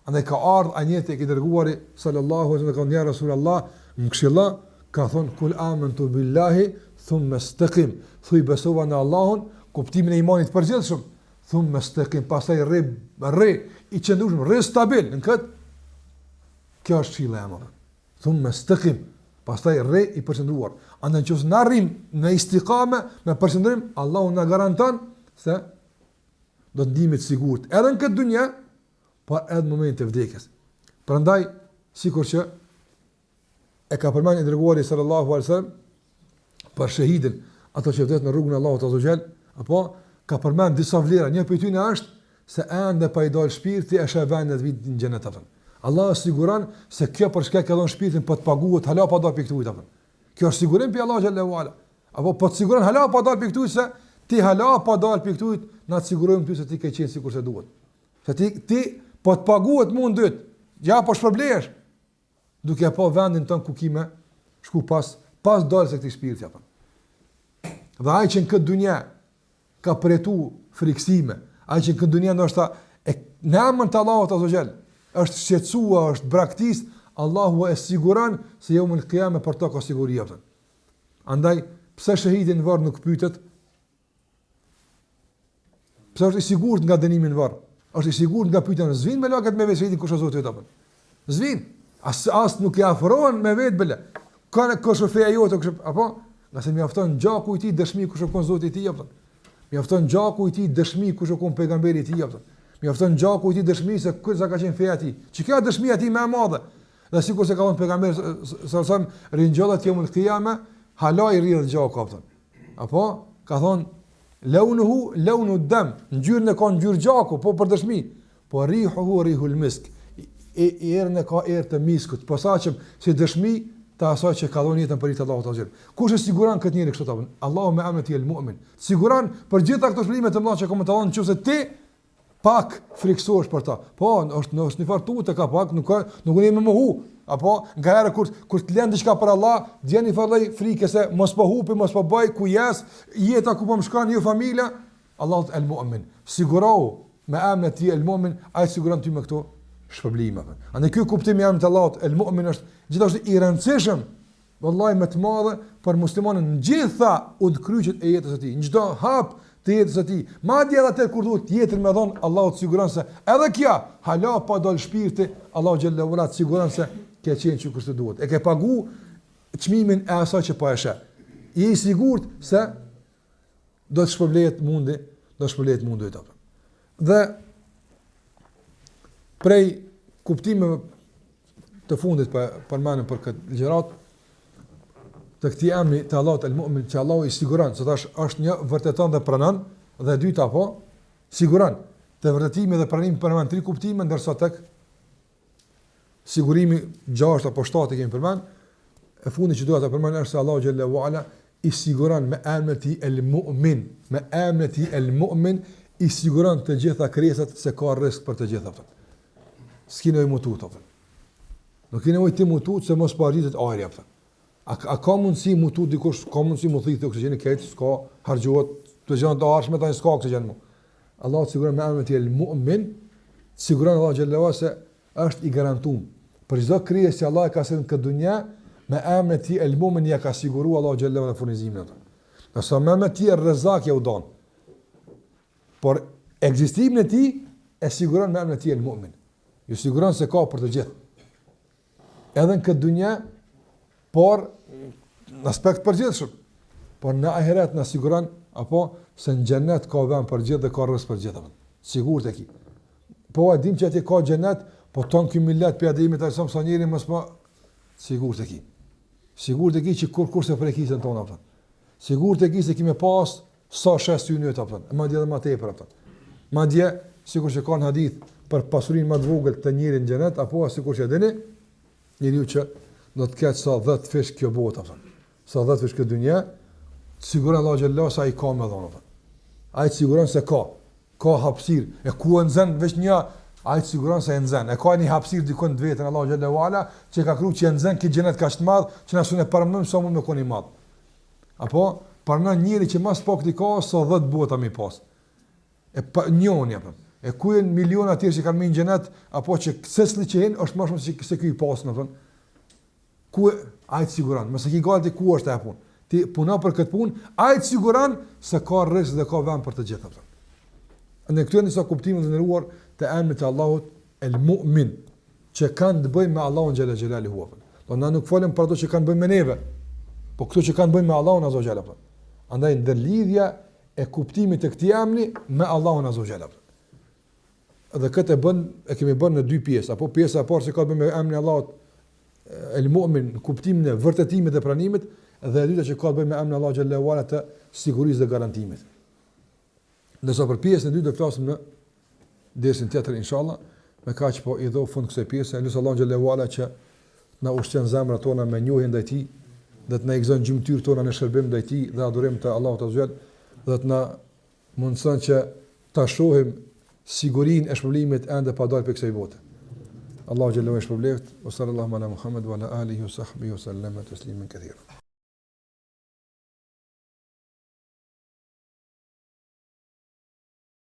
Andaj ka ardhur ajeti i dërguari sallallahu alaihi wasallam ja Rasulullah, më këshilla ka thonë kul amantu billahi thumma istaqim. Thuaj besova në Allahun, kuptimin e imanit përgjithshëm. Thumma istaqim, pastaj rri i qëndrueshëm, rri stabil në këtë. Kjo është filla e madhe. Thumma istaqim, pastaj rri i përqendruar. Andaj nëse na rrim në istiqame, me përqendrim, Allahu na garanton se do të ndihemi të sigurt edhe në këtë dunjë, por edhe në momentin e vdekjes. Prandaj, sikur që e ka përmendur i dërguari sallallahu alaihi wasallam për shahidin, ato që vdes në rrugën e Allahut azza xal, apo ka përmendur disa vlera. Një prej tyre është se ende pa i dal shpirti e shëvan në vit në xhenet atë. Allah siguron se kjo për shkak e dhon shpirtin po të paguhet hala pa dal piktuit apo. Kjo është sigurim pe Allah xhallahu ala. Apo po të siguron hala pa dal piktuit se ti hala pa dal piktuit na të sigurojmë ty se ti ke qenë sikur se duhet. Se ti po të paguhet mund dyt. Ja po shpërblesh. Duke pa vendin ton ku kime shku pas dalë se këtij shpirti apo. Dhe ai që në këtë dunja ka përjetu friksime, ai që në këtë dunja ndoshta e në emrin të Allahut azza xal është shqetësua, është braktis, Allahu e siguron se jo në qiyame për to ka siguri atë. Andaj pse shahidi në varr nuk pyetet? Pse është i sigurt nga dënimi në varr? Është i sigurt nga pyetja në zvin me lakat me vetë kush është Zoti apo? Zvin. As nuk i afrohen me vetë bile. Ka shofeja jote kush apo? Nëse mjafton gjaku i tij dëshmi kush është Zoti i tij apo? Mjafton gjaku i tij dëshmi kush është pejgamberi i tij apo? Mjafton gjaku i tij dëshmi se kush ka qenë feja e tij. Që kjo dëshmia e tij më e madhe. Dhe sikur se ka thënë pejgamberi sallallahu alajhi wasallam, rinjollat yawmul qiyama hala i rridh gjaku apo. Apo ka thënë launu dam, ngjyrën e ka ngjyrë gjaku, po për dëshmi. Po rihuhu rihul misk. Erën e ka erë të miskut, posaçëm si dëshmi të asaj që ka dhënë jetën për i Allahut azh. Kush e siguron këtë njeri kështu apo? Allahu me emrin e el-mu'min. Siguron për gjitha këto shpëlime të mëdha që komenton nëse ti pak friksohesh për ta. Po, është në fartu të ka pak, nuk unë më mohu. Apo nga herë kur të lën diçka për Allah, djeni fallai frikë se mos po hupi, mos po bëj kujes, jeta ku po më shkon ju familja, Allahu el-mu'min. Sigurou me emrin e el-mu'min, ai siguron ty me këto shpërblime. Andaj ky kuptim i emrit të Allahut el-mu'min është gjithashtu i rëndësishëm, vallahi më të madhe për muslimanin në gjitha udhkryqjet e jetës së tij, në çdo hap të jetës së tij. Madje edhe atë kur duhet jetën me dhon, Allahu të siguron se edhe kjo hala pa dal shpirti, Allahu xhallahu ala të siguron se ke qenë që kushtet duhet. E ke pagu çmimin e asaj që po e sheh. Je i sigurt se do të shpërblehet mundi, atë. Dhe prej kuptimeve të fundit përmendëm për këtë ligjërat të këtij emri të Allahut el-mu'min, që Allahu i siguron, se tash është një vërteton dhe pranon, dhe e dyta apo siguron. Të vërtetimi dhe pranimi përmend 3 kuptime, ndërsa tek sigurimi 6 apo 7 kemi përmend, e fundi që dua ta përmend është se Allahu xhallahu ala i siguron me emrin e tij el-mu'min, me emrin e tij el-mu'min i siguron të gjitha krijesat se ka rrezik për të gjitha ato. S'ke nevojë mutut apo. Nuk ke nevojë të mutut se mos po arritet ajri apo. A ka mundësi mu tu dikush, ka mundësi mu thithë oksigjeni këtë, s'ka hargjohet, të gjënë të arshme, ta një s'ka oksigen mu. Allah të siguran me emrin e tij el-Mu'min, siguran Allah xhallahu se është i garantuar. Për çdo krijesë që Allah e ka sjellë në këtë dunja, me emrin e tij el-Mu'min ja ka siguruar Allah xhallahu në furnizimin atë. Nëse me emrin e tij el-Razzaq ja u don. Por ekzistimin e tij e siguron me emrin e tij el-Mu'min. Ju siguron se ka për të gjithë. Edhe në këtë dunja, por në aspekt përgjithshëm. Por në ahiret na siguron apo se në xhenet ka vend për gjithë dhe ka rrezik për gjithë. Sigurt e ki. Po e dim që atje ka xhenet, po ton ky millet për adimit të sa njëri mos po sigurt e ki. Sigurt e ki që kurse për ekisën tonë apo. Sigurt e ki se kimë pas sa shes ty nyt apo. Madje edhe më tepër apo. Madje sikur që ka në hadith për pasurinë më të vogël të njëri në xhenet apo sikur që dini njeriu që do të ketë sa 10 fish kjo botë apo. Sa 10 fish kjo dunja, siguron Allah xhallahu sa i ka më dhonë apo. Ai siguron se ka hapësirë. E ku e nxën veç një, ai siguron se e nxën. E ka një hapësirë dikon të vetën Allah xhallahu ala që ka kruaj që e nxën këtë xhenet kaq të madh që na sonë paramendojmë sa mund të koni madh. Apo parna njëri që mas pak di ka sa 10 bota më pas. E pa njëoni apo. E ku janë miliona të tjerë që kanë në xhenet apo që secili që hin është më shumë se ky i pas apo. Ku ai siguron, mos e ke gati ku është ajo punë. Ti punon për këtë punë, ai të siguron se ka rrezik dhe ka vend për të gjitha. Në këtu janë disa kuptime të ndëruar të emrit të Allahut el-Mu'min, që kanë të bëjnë me Allahun xhalla xhelaluhu. Do na nuk folëm për ato që kanë të bëjnë me neve, po këto që kanë të bëjnë me Allahun azza xhalla. Andaj ndërlidhja e kuptimit të këtij emri me Allahun azza xhalla. Dhe këtë e kemi bën në dy pjesë, apo pjesa e parë që ka të bëjë me emrin e Allahut el-Mu'min, kuptimin e vërtetimit dhe pranimit, dhe e dyta që ka të bëjë me emrin e Allahut xhallahu ala të sigurisë dhe garantimit. Ndërsa për pjesën e dytë do flasim në dersin tjetër inshallah, me kaq po i dho fund kësaj pjese, lutem Allahun xhallahu ala që na ushqen zemrat tona me njohjen ndaj tij, dhe të na gëzon gjymtyrët tona në shërbim ndaj tij dhe adhurim të Allahut azza wajal, dhe të na mundson që ta shohim sigurinë e shpërblimit ende pa dalë për kësaj bote. Allahu xhallahu ala shpërblet, wa sallallahu ala Muhammad wa ala alihi wa sahbihi wa sallama tasliman katira.